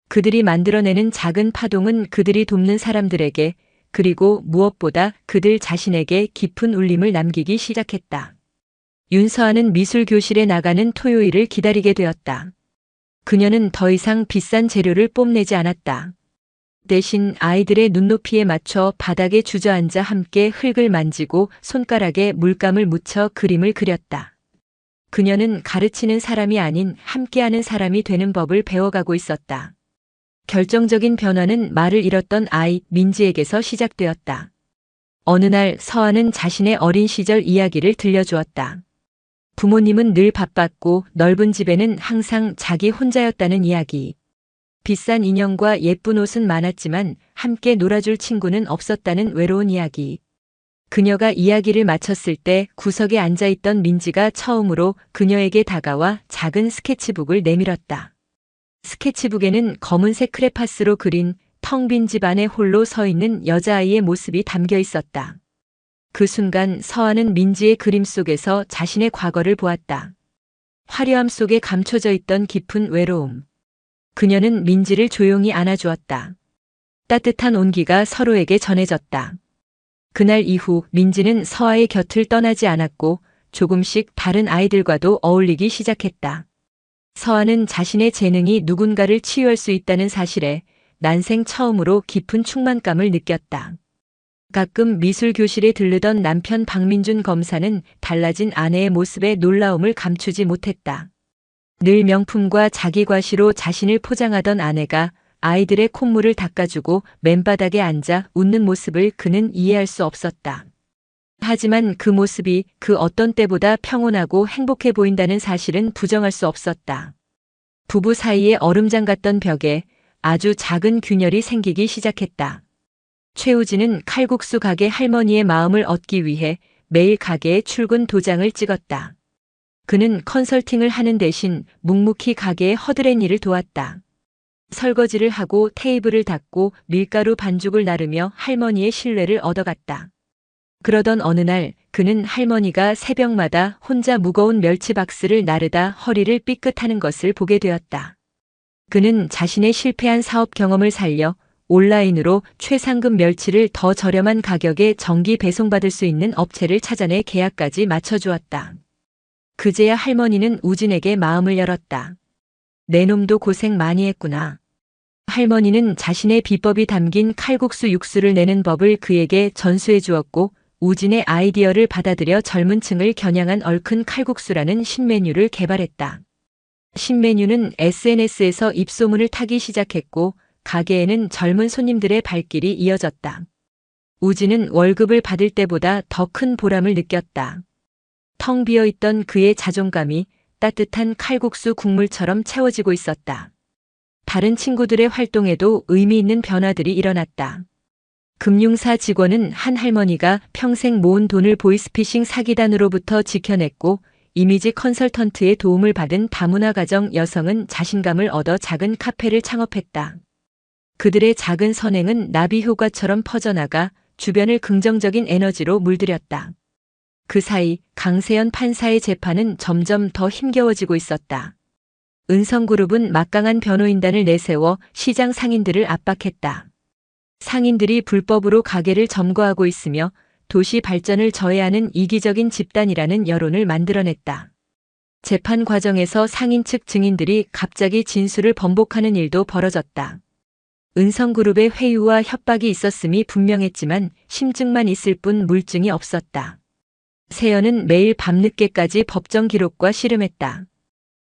그들이 만들어내는 작은 파동은 그들이 돕는 사람들에게, 그리고 무엇보다 그들 자신에게 깊은 울림을 남기기 시작했다. 윤서아는 미술교실에 나가는 토요일을 기다리게 되었다. 그녀는 더 이상 비싼 재료를 뽐내지 않았다. 대신 아이들의 눈높이에 맞춰 바닥에 주저앉아 함께 흙을 만지고 손가락에 물감을 묻혀 그림을 그렸다. 그녀는 가르치는 사람이 아닌 함께하는 사람이 되는 법을 배워가고 있었다. 결정적인 변화는 말을 잃었던 아이 민지에게서 시작되었다. 어느 날 서아는 자신의 어린 시절 이야기를 들려주었다. 부모님은 늘 바빴고 넓은 집에는 항상 자기 혼자였다는 이야기. 비싼 인형과 예쁜 옷은 많았지만 함께 놀아줄 친구는 없었다는 외로운 이야기. 그녀가 이야기를 마쳤을 때 구석에 앉아있던 민지가 처음으로 그녀에게 다가와 작은 스케치북을 내밀었다. 스케치북에는 검은색 크레파스로 그린 텅 빈 집 안에 홀로 서 있는 여자아이의 모습이 담겨 있었다. 그 순간 서아는 민지의 그림 속에서 자신의 과거를 보았다. 화려함 속에 감춰져 있던 깊은 외로움. 그녀는 민지를 조용히 안아주었다. 따뜻한 온기가 서로에게 전해졌다. 그날 이후 민지는 서아의 곁을 떠나지 않았고 조금씩 다른 아이들과도 어울리기 시작했다. 서아는 자신의 재능이 누군가를 치유할 수 있다는 사실에 난생 처음으로 깊은 충만감을 느꼈다. 가끔 미술교실에 들르던 남편 박민준 검사는 달라진 아내의 모습에 놀라움을 감추지 못했다. 늘 명품과 자기과시로 자신을 포장하던 아내가 아이들의 콧물을 닦아주고 맨바닥에 앉아 웃는 모습을 그는 이해할 수 없었다. 하지만 그 모습이 그 어떤 때보다 평온하고 행복해 보인다는 사실은 부정할 수 없었다. 부부 사이의 얼음장 같던 벽에 아주 작은 균열이 생기기 시작했다. 최우진은 칼국수 가게 할머니의 마음을 얻기 위해 매일 가게에 출근 도장을 찍었다. 그는 컨설팅을 하는 대신 묵묵히 가게의 허드렛 일을 도왔다. 설거지를 하고 테이블을 닦고 밀가루 반죽을 나르며 할머니의 신뢰를 얻어갔다. 그러던 어느 날 그는 할머니가 새벽마다 혼자 무거운 멸치 박스를 나르다 허리를 삐끗하는 것을 보게 되었다. 그는 자신의 실패한 사업 경험을 살려 온라인으로 최상급 멸치를 더 저렴한 가격에 정기 배송받을 수 있는 업체를 찾아내 계약까지 맞춰주었다. 그제야 할머니는 우진에게 마음을 열었다. 내 놈도 고생 많이 했구나. 할머니는 자신의 비법이 담긴 칼국수 육수를 내는 법을 그에게 전수해 주었고 우진의 아이디어를 받아들여 젊은 층을 겨냥한 얼큰 칼국수라는 신메뉴를 개발했다. 신메뉴는 SNS에서 입소문을 타기 시작했고 가게에는 젊은 손님들의 발길이 이어졌다. 우진은 월급을 받을 때보다 더 큰 보람을 느꼈다. 텅 비어있던 그의 자존감이 따뜻한 칼국수 국물처럼 채워지고 있었다. 다른 친구들의 활동에도 의미 있는 변화들이 일어났다. 금융사 직원은 한 할머니가 평생 모은 돈을 보이스피싱 사기단으로부터 지켜냈고 이미지 컨설턴트의 도움을 받은 다문화 가정 여성은 자신감을 얻어 작은 카페를 창업했다. 그들의 작은 선행은 나비 효과처럼 퍼져나가 주변을 긍정적인 에너지로 물들였다. 그 사이 강세연 판사의 재판은 점점 더 힘겨워지고 있었다. 은성그룹은 막강한 변호인단을 내세워 시장 상인들을 압박했다. 상인들이 불법으로 가게를 점거하고 있으며 도시 발전을 저해하는 이기적인 집단이라는 여론을 만들어냈다. 재판 과정에서 상인 측 증인들이 갑자기 진술을 번복하는 일도 벌어졌다. 은성그룹의 회유와 협박이 있었음이 분명했지만 심증만 있을 뿐 물증이 없었다. 세연은 매일 밤늦게까지 법정 기록과 씨름했다.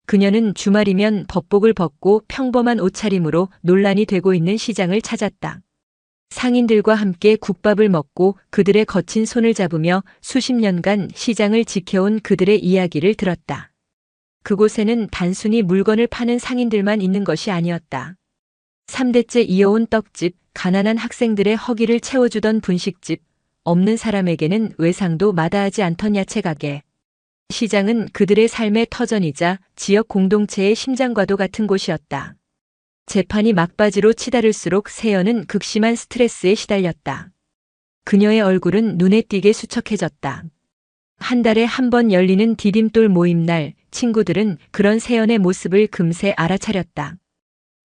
그녀는 주말이면 법복을 벗고 평범한 옷차림으로 논란이 되고 있는 시장을 찾았다. 상인들과 함께 국밥을 먹고 그들의 거친 손을 잡으며 수십 년간 시장을 지켜온 그들의 이야기를 들었다. 그곳에는 단순히 물건을 파는 상인들만 있는 것이 아니었다. 3대째 이어온 떡집, 가난한 학생들의 허기를 채워주던 분식집, 없는 사람에게는 외상도 마다하지 않던 야채 가게. 시장은 그들의 삶의 터전이자 지역 공동체의 심장과도 같은 곳이었다. 재판이 막바지로 치달을수록 세연은 극심한 스트레스에 시달렸다. 그녀의 얼굴은 눈에 띄게 수척해졌다. 한 달에 한 번 열리는 디딤돌 모임날, 친구들은 그런 세연의 모습을 금세 알아차렸다.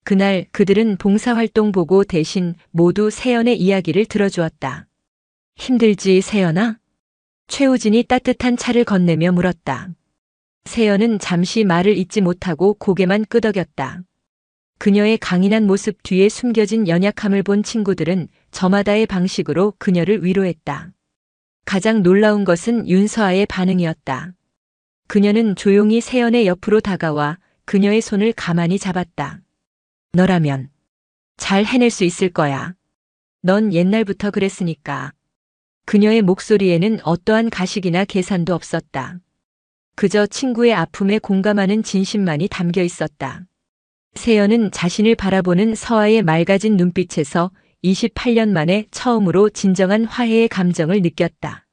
그날 그들은 봉사활동 보고 대신 모두 세연의 이야기를 들어주었다. 힘들지, 세연아? 최우진이 따뜻한 차를 건네며 물었다. 세연은 잠시 말을 잇지 못하고 고개만 끄덕였다. 그녀의 강인한 모습 뒤에 숨겨진 연약함을 본 친구들은 저마다의 방식으로 그녀를 위로했다. 가장 놀라운 것은 윤서아의 반응이었다. 그녀는 조용히 세연의 옆으로 다가와 그녀의 손을 가만히 잡았다. 너라면 잘 해낼 수 있을 거야. 넌 옛날부터 그랬으니까. 그녀의 목소리에는 어떠한 가식이나 계산도 없었다. 그저 친구의 아픔에 공감하는 진심만이 담겨 있었다. 세연은 자신을 바라보는 서아의 맑아진 눈빛에서 28년 만에 처음으로 진정한 화해의 감정을 느꼈다.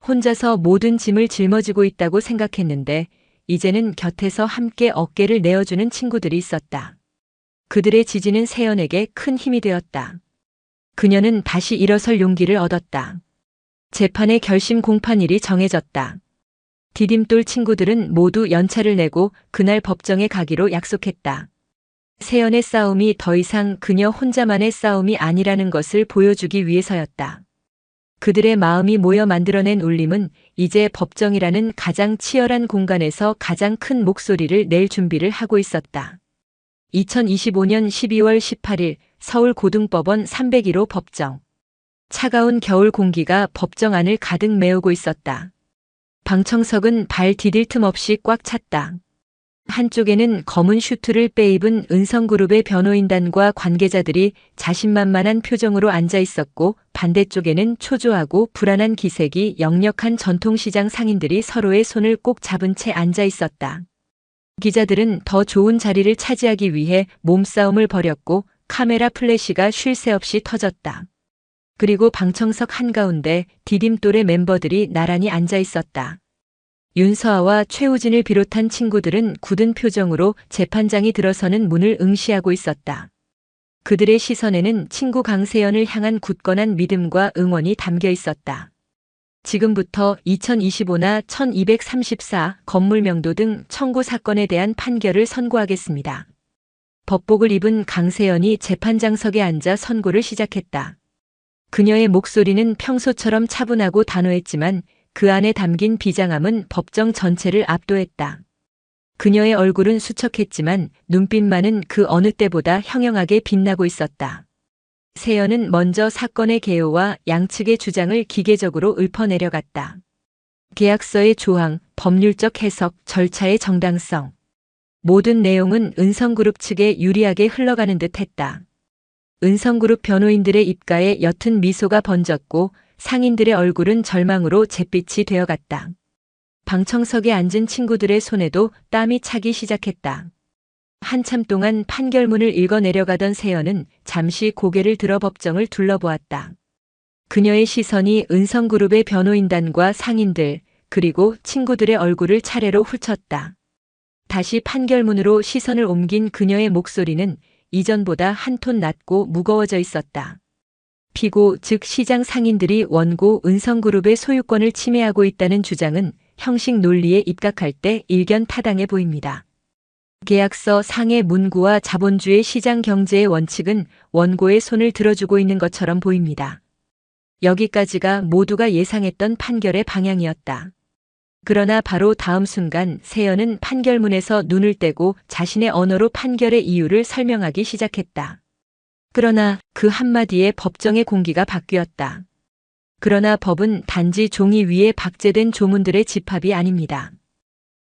혼자서 모든 짐을 짊어지고 있다고 생각했는데 이제는 곁에서 함께 어깨를 내어주는 친구들이 있었다. 그들의 지지는 세연에게 큰 힘이 되었다. 그녀는 다시 일어설 용기를 얻었다. 재판의 결심 공판일이 정해졌다. 디딤돌 친구들은 모두 연차를 내고 그날 법정에 가기로 약속했다. 세연의 싸움이 더 이상 그녀 혼자만의 싸움이 아니라는 것을 보여주기 위해서였다. 그들의 마음이 모여 만들어낸 울림은 이제 법정이라는 가장 치열한 공간에서 가장 큰 목소리를 낼 준비를 하고 있었다. 2025년 12월 18일 서울고등법원 301호 법정. 차가운 겨울 공기가 법정 안을 가득 메우고 있었다. 방청석은 발 디딜 틈 없이 꽉 찼다. 한쪽에는 검은 슈트를 빼입은 은성그룹의 변호인단과 관계자들이 자신만만한 표정으로 앉아 있었고 반대쪽에는 초조하고 불안한 기색이 역력한 전통시장 상인들이 서로의 손을 꼭 잡은 채 앉아 있었다. 기자들은 더 좋은 자리를 차지하기 위해 몸싸움을 벌였고 카메라 플래시가 쉴 새 없이 터졌다. 그리고 방청석 한가운데 디딤돌의 멤버들이 나란히 앉아 있었다. 윤서아와 최우진을 비롯한 친구들은 굳은 표정으로 재판장이 들어서는 문을 응시하고 있었다. 그들의 시선에는 친구 강세연을 향한 굳건한 믿음과 응원이 담겨 있었다. 지금부터 2025나 1234 건물명도 등 청구 사건에 대한 판결을 선고하겠습니다. 법복을 입은 강세연이 재판장석에 앉아 선고를 시작했다. 그녀의 목소리는 평소처럼 차분하고 단호했지만 그 안에 담긴 비장함은 법정 전체를 압도했다. 그녀의 얼굴은 수척했지만 눈빛만은 그 어느 때보다 형형하게 빛나고 있었다. 세연은 먼저 사건의 개요와 양측의 주장을 기계적으로 읊어내려갔다. 계약서의 조항, 법률적 해석, 절차의 정당성. 모든 내용은 은성그룹 측에 유리하게 흘러가는 듯 했다. 은성그룹 변호인들의 입가에 옅은 미소가 번졌고 상인들의 얼굴은 절망으로 잿빛이 되어갔다. 방청석에 앉은 친구들의 손에도 땀이 차기 시작했다. 한참 동안 판결문을 읽어내려가던 세연은 잠시 고개를 들어 법정을 둘러보았다. 그녀의 시선이 은성그룹의 변호인단과 상인들, 그리고 친구들의 얼굴을 차례로 훑었다. 다시 판결문으로 시선을 옮긴 그녀의 목소리는 이전보다 한 톤 낮고 무거워져 있었다. 피고 즉 시장 상인들이 원고 은성그룹의 소유권을 침해하고 있다는 주장은 형식 논리에 입각할 때 일견타당해 보입니다. 계약서 상의 문구와 자본주의 시장 경제의 원칙은 원고의 손을 들어주고 있는 것처럼 보입니다. 여기까지가 모두가 예상했던 판결의 방향이었다. 그러나 바로 다음 순간 세연은 판결문에서 눈을 떼고 자신의 언어로 판결의 이유를 설명하기 시작했다. 그러나 그 한마디에 법정의 공기가 바뀌었다. 그러나 법은 단지 종이 위에 박제된 조문들의 집합이 아닙니다.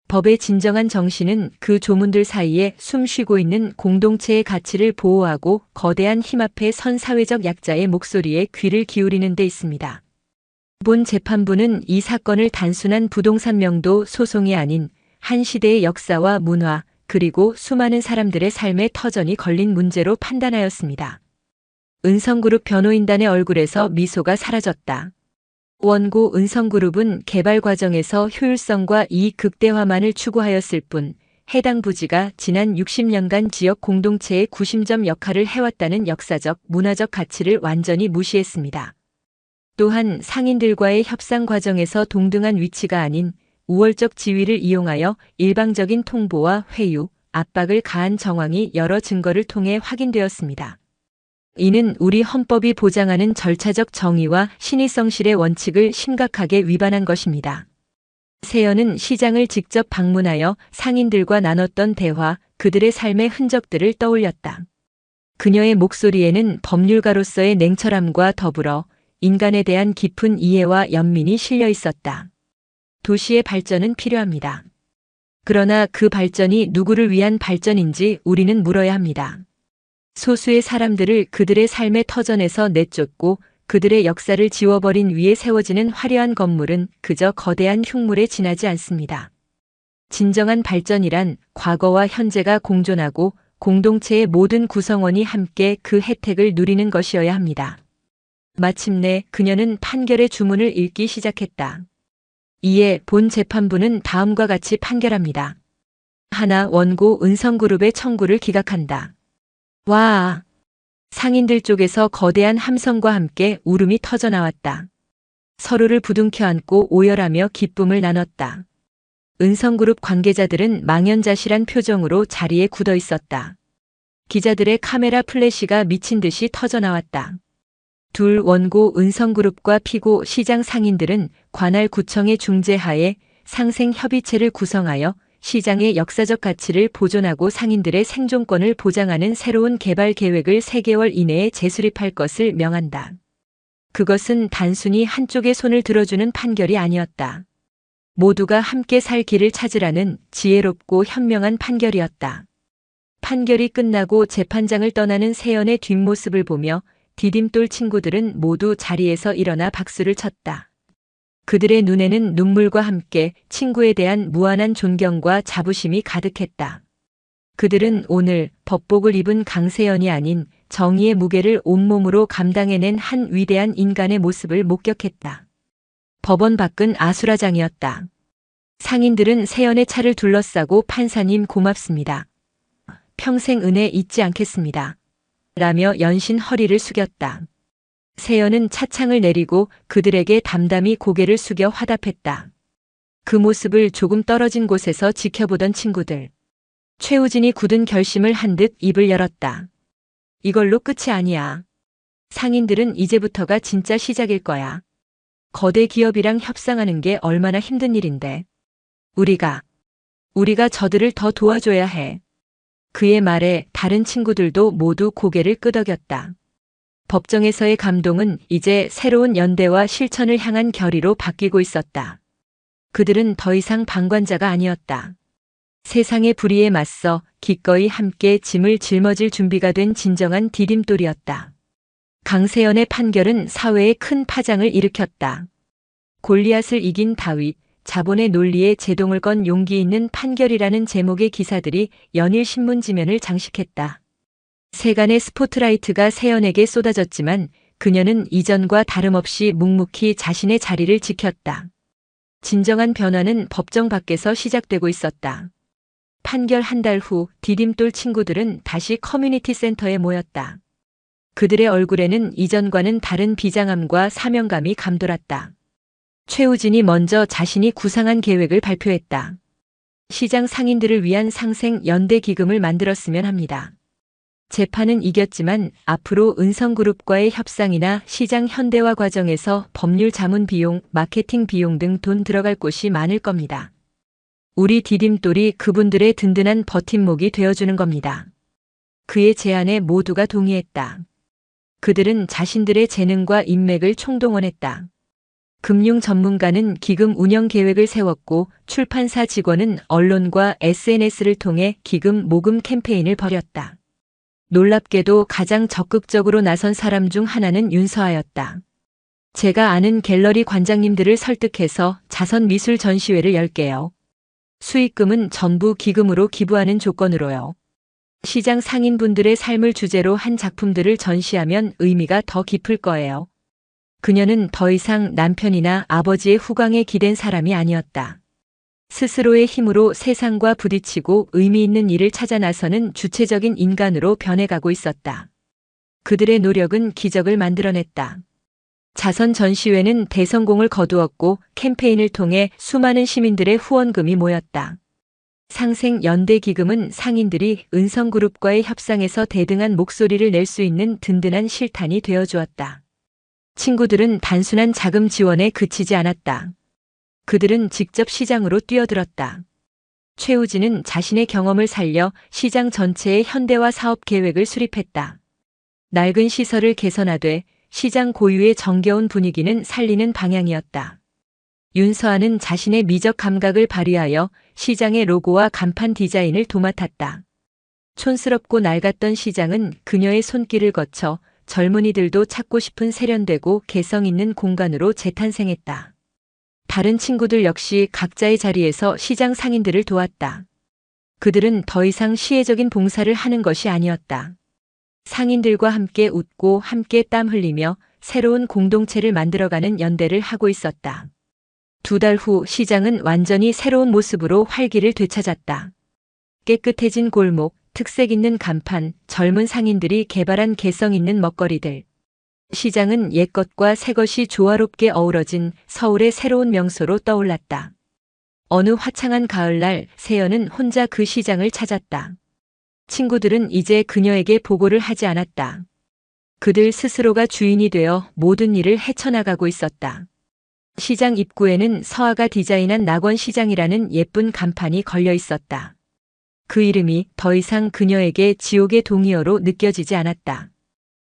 법의 진정한 정신은 그 조문들 사이에 숨 쉬고 있는 공동체의 가치를 보호하고 거대한 힘 앞에 선 사회적 약자의 목소리에 귀를 기울이는 데 있습니다. 본 재판부는 이 사건을 단순한 부동산 명도 소송이 아닌 한 시대의 역사와 문화, 그리고 수많은 사람들의 삶의 터전이 걸린 문제로 판단하였습니다. 은성그룹 변호인단의 얼굴에서 미소가 사라졌다. 원고 은성그룹은 개발 과정에서 효율성과 이익 극대화만을 추구하였을 뿐 해당 부지가 지난 60년간 지역 공동체의 구심점 역할을 해왔다는 역사적, 문화적 가치를 완전히 무시했습니다. 또한 상인들과의 협상 과정에서 동등한 위치가 아닌 우월적 지위를 이용하여 일방적인 통보와 회유, 압박을 가한 정황이 여러 증거를 통해 확인되었습니다. 이는 우리 헌법이 보장하는 절차적 정의와 신의성실의 원칙을 심각하게 위반한 것입니다. 세연은 시장을 직접 방문하여 상인들과 나눴던 대화, 그들의 삶의 흔적들을 떠올렸다. 그녀의 목소리에는 법률가로서의 냉철함과 더불어 인간에 대한 깊은 이해와 연민이 실려 있었다. 도시의 발전은 필요합니다. 그러나 그 발전이 누구를 위한 발전인지 우리는 물어야 합니다. 소수의 사람들을 그들의 삶의 터전에서 내쫓고 그들의 역사를 지워버린 위에 세워지는 화려한 건물은 그저 거대한 흉물에 지나지 않습니다. 진정한 발전이란 과거와 현재가 공존하고 공동체의 모든 구성원이 함께 그 혜택을 누리는 것이어야 합니다. 마침내 그녀는 판결의 주문을 읽기 시작했다. 이에 본 재판부는 다음과 같이 판결합니다. 하나, 원고 은성그룹의 청구를 기각한다. 와! 상인들 쪽에서 거대한 함성과 함께 울음이 터져나왔다. 서로를 부둥켜 안고 오열하며 기쁨을 나눴다. 은성그룹 관계자들은 망연자실한 표정으로 자리에 굳어 있었다. 기자들의 카메라 플래시가 미친 듯이 터져나왔다. 둘, 원고 은성그룹과 피고 시장 상인들은 관할 구청의 중재하에 상생협의체를 구성하여 시장의 역사적 가치를 보존하고 상인들의 생존권을 보장하는 새로운 개발 계획을 3개월 이내에 재수립할 것을 명한다. 그것은 단순히 한쪽의 손을 들어주는 판결이 아니었다. 모두가 함께 살 길을 찾으라는 지혜롭고 현명한 판결이었다. 판결이 끝나고 재판장을 떠나는 세연의 뒷모습을 보며 디딤돌 친구들은 모두 자리에서 일어나 박수를 쳤다. 그들의 눈에는 눈물과 함께 친구에 대한 무한한 존경과 자부심이 가득했다. 그들은 오늘 법복을 입은 강세연이 아닌 정의의 무게를 온몸으로 감당해낸 한 위대한 인간의 모습을 목격했다. 법원 밖은 아수라장이었다. 상인들은 세연의 차를 둘러싸고 판사님 고맙습니다. 평생 은혜 잊지 않겠습니다. 라며 연신 허리를 숙였다. 세연은 차창을 내리고 그들에게 담담히 고개를 숙여 화답했다. 그 모습을 조금 떨어진 곳에서 지켜보던 친구들. 최우진이 굳은 결심을 한 듯 입을 열었다. 이걸로 끝이 아니야. 상인들은 이제부터가 진짜 시작일 거야. 거대 기업이랑 협상하는 게 얼마나 힘든 일인데. 우리가 우리가 저들을 더 도와줘야 해. 그의 말에 다른 친구들도 모두 고개를 끄덕였다. 법정에서의 감동은 이제 새로운 연대와 실천을 향한 결의로 바뀌고 있었다. 그들은 더 이상 방관자가 아니었다. 세상의 불의에 맞서 기꺼이 함께 짐을 짊어질 준비가 된 진정한 디딤돌이었다. 강세연의 판결은 사회에 큰 파장을 일으켰다. 골리앗을 이긴 다윗, 자본의 논리에 제동을 건 용기 있는 판결이라는 제목의 기사들이 연일 신문 지면을 장식했다. 세간의 스포트라이트가 세연에게 쏟아졌지만 그녀는 이전과 다름없이 묵묵히 자신의 자리를 지켰다. 진정한 변화는 법정 밖에서 시작되고 있었다. 판결 한 달 후 디딤돌 친구들은 다시 커뮤니티 센터에 모였다. 그들의 얼굴에는 이전과는 다른 비장함과 사명감이 감돌았다. 최우진이 먼저 자신이 구상한 계획을 발표했다. 시장 상인들을 위한 상생 연대 기금을 만들었으면 합니다. 재판은 이겼지만 앞으로 은성그룹과의 협상이나 시장 현대화 과정에서 법률 자문 비용, 마케팅 비용 등 돈 들어갈 곳이 많을 겁니다. 우리 디딤돌이 그분들의 든든한 버팀목이 되어주는 겁니다. 그의 제안에 모두가 동의했다. 그들은 자신들의 재능과 인맥을 총동원했다. 금융 전문가는 기금 운영 계획을 세웠고 출판사 직원은 언론과 SNS를 통해 기금 모금 캠페인을 벌였다. 놀랍게도 가장 적극적으로 나선 사람 중 하나는 윤서아였다. 제가 아는 갤러리 관장님들을 설득해서 자선 미술 전시회를 열게요. 수익금은 전부 기금으로 기부하는 조건으로요. 시장 상인분들의 삶을 주제로 한 작품들을 전시하면 의미가 더 깊을 거예요. 그녀는 더 이상 남편이나 아버지의 후광에 기댄 사람이 아니었다. 스스로의 힘으로 세상과 부딪히고 의미 있는 일을 찾아 나서는 주체적인 인간으로 변해가고 있었다. 그들의 노력은 기적을 만들어냈다. 자선 전시회는 대성공을 거두었고 캠페인을 통해 수많은 시민들의 후원금이 모였다. 상생 연대 기금은 상인들이 은성그룹과의 협상에서 대등한 목소리를 낼 수 있는 든든한 실탄이 되어주었다. 친구들은 단순한 자금 지원에 그치지 않았다. 그들은 직접 시장으로 뛰어들었다. 최우진은 자신의 경험을 살려 시장 전체의 현대화 사업 계획을 수립했다. 낡은 시설을 개선하되 시장 고유의 정겨운 분위기는 살리는 방향이었다. 윤서아는 자신의 미적 감각을 발휘하여 시장의 로고와 간판 디자인을 도맡았다. 촌스럽고 낡았던 시장은 그녀의 손길을 거쳐 젊은이들도 찾고 싶은 세련되고 개성 있는 공간으로 재탄생했다. 다른 친구들 역시 각자의 자리에서 시장 상인들을 도왔다. 그들은 더 이상 시혜적인 봉사를 하는 것이 아니었다. 상인들과 함께 웃고 함께 땀 흘리며 새로운 공동체를 만들어가는 연대를 하고 있었다. 2달 후 시장은 완전히 새로운 모습으로 활기를 되찾았다. 깨끗해진 골목, 특색 있는 간판, 젊은 상인들이 개발한 개성 있는 먹거리들. 시장은 옛것과 새것이 조화롭게 어우러진 서울의 새로운 명소로 떠올랐다. 어느 화창한 가을날 세연은 혼자 그 시장을 찾았다. 친구들은 이제 그녀에게 보고를 하지 않았다. 그들 스스로가 주인이 되어 모든 일을 헤쳐나가고 있었다. 시장 입구에는 서아가 디자인한 낙원시장이라는 예쁜 간판이 걸려 있었다. 그 이름이 더 이상 그녀에게 지옥의 동의어로 느껴지지 않았다.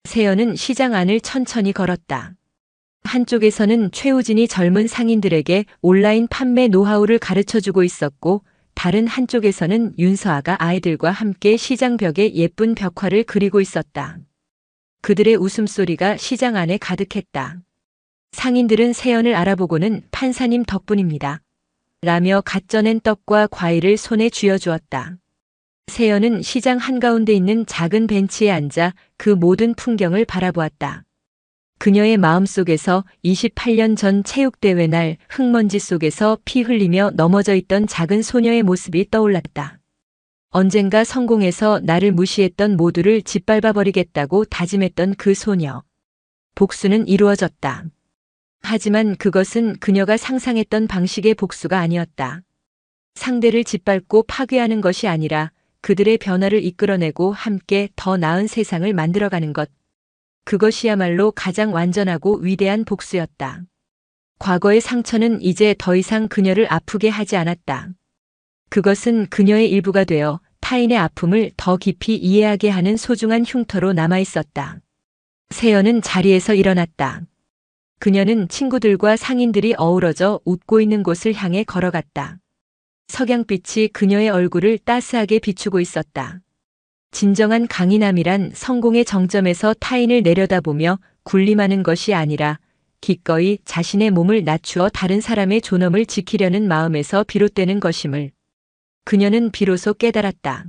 세연은 시장 안을 천천히 걸었다. 한쪽에서는 최우진이 젊은 상인들에게 온라인 판매 노하우를 가르쳐주고 있었고 다른 한쪽에서는 윤서아가 아이들과 함께 시장 벽에 예쁜 벽화를 그리고 있었다. 그들의 웃음소리가 시장 안에 가득했다. 상인들은 세연을 알아보고는 판사님 덕분입니다. 라며 갓 쪄낸 떡과 과일을 손에 쥐어주었다. 세연은 시장 한가운데 있는 작은 벤치에 앉아 그 모든 풍경을 바라보았다. 그녀의 마음속에서 28년 전 체육대회 날 흙먼지 속에서 피 흘리며 넘어져 있던 작은 소녀의 모습이 떠올랐다. 언젠가 성공해서 나를 무시했던 모두를 짓밟아 버리겠다고 다짐했던 그 소녀. 복수는 이루어졌다. 하지만 그것은 그녀가 상상했던 방식의 복수가 아니었다. 상대를 짓밟고 파괴하는 것이 아니라 그들의 변화를 이끌어내고 함께 더 나은 세상을 만들어가는 것. 그것이야말로 가장 완전하고 위대한 복수였다. 과거의 상처는 이제 더 이상 그녀를 아프게 하지 않았다. 그것은 그녀의 일부가 되어 타인의 아픔을 더 깊이 이해하게 하는 소중한 흉터로 남아 있었다. 세연은 자리에서 일어났다. 그녀는 친구들과 상인들이 어우러져 웃고 있는 곳을 향해 걸어갔다. 석양빛이 그녀의 얼굴을 따스하게 비추고 있었다. 진정한 강인함이란 성공의 정점에서 타인을 내려다보며 군림하는 것이 아니라 기꺼이 자신의 몸을 낮추어 다른 사람의 존엄을 지키려는 마음에서 비롯되는 것임을 그녀는 비로소 깨달았다.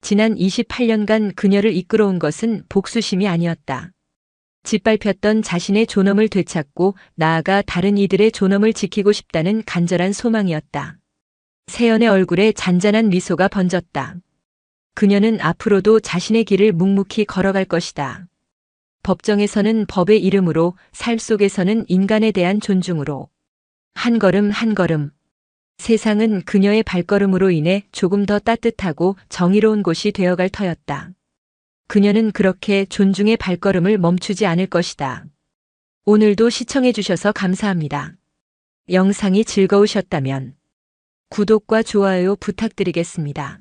지난 28년간 그녀를 이끌어온 것은 복수심이 아니었다. 짓밟혔던 자신의 존엄을 되찾고 나아가 다른 이들의 존엄을 지키고 싶다는 간절한 소망이었다. 세연의 얼굴에 잔잔한 미소가 번졌다. 그녀는 앞으로도 자신의 길을 묵묵히 걸어갈 것이다. 법정에서는 법의 이름으로, 삶 속에서는 인간에 대한 존중으로. 한 걸음 한 걸음. 세상은 그녀의 발걸음으로 인해 조금 더 따뜻하고 정의로운 곳이 되어갈 터였다. 그녀는 그렇게 존중의 발걸음을 멈추지 않을 것이다. 오늘도 시청해주셔서 감사합니다. 영상이 즐거우셨다면 구독과 좋아요 부탁드리겠습니다.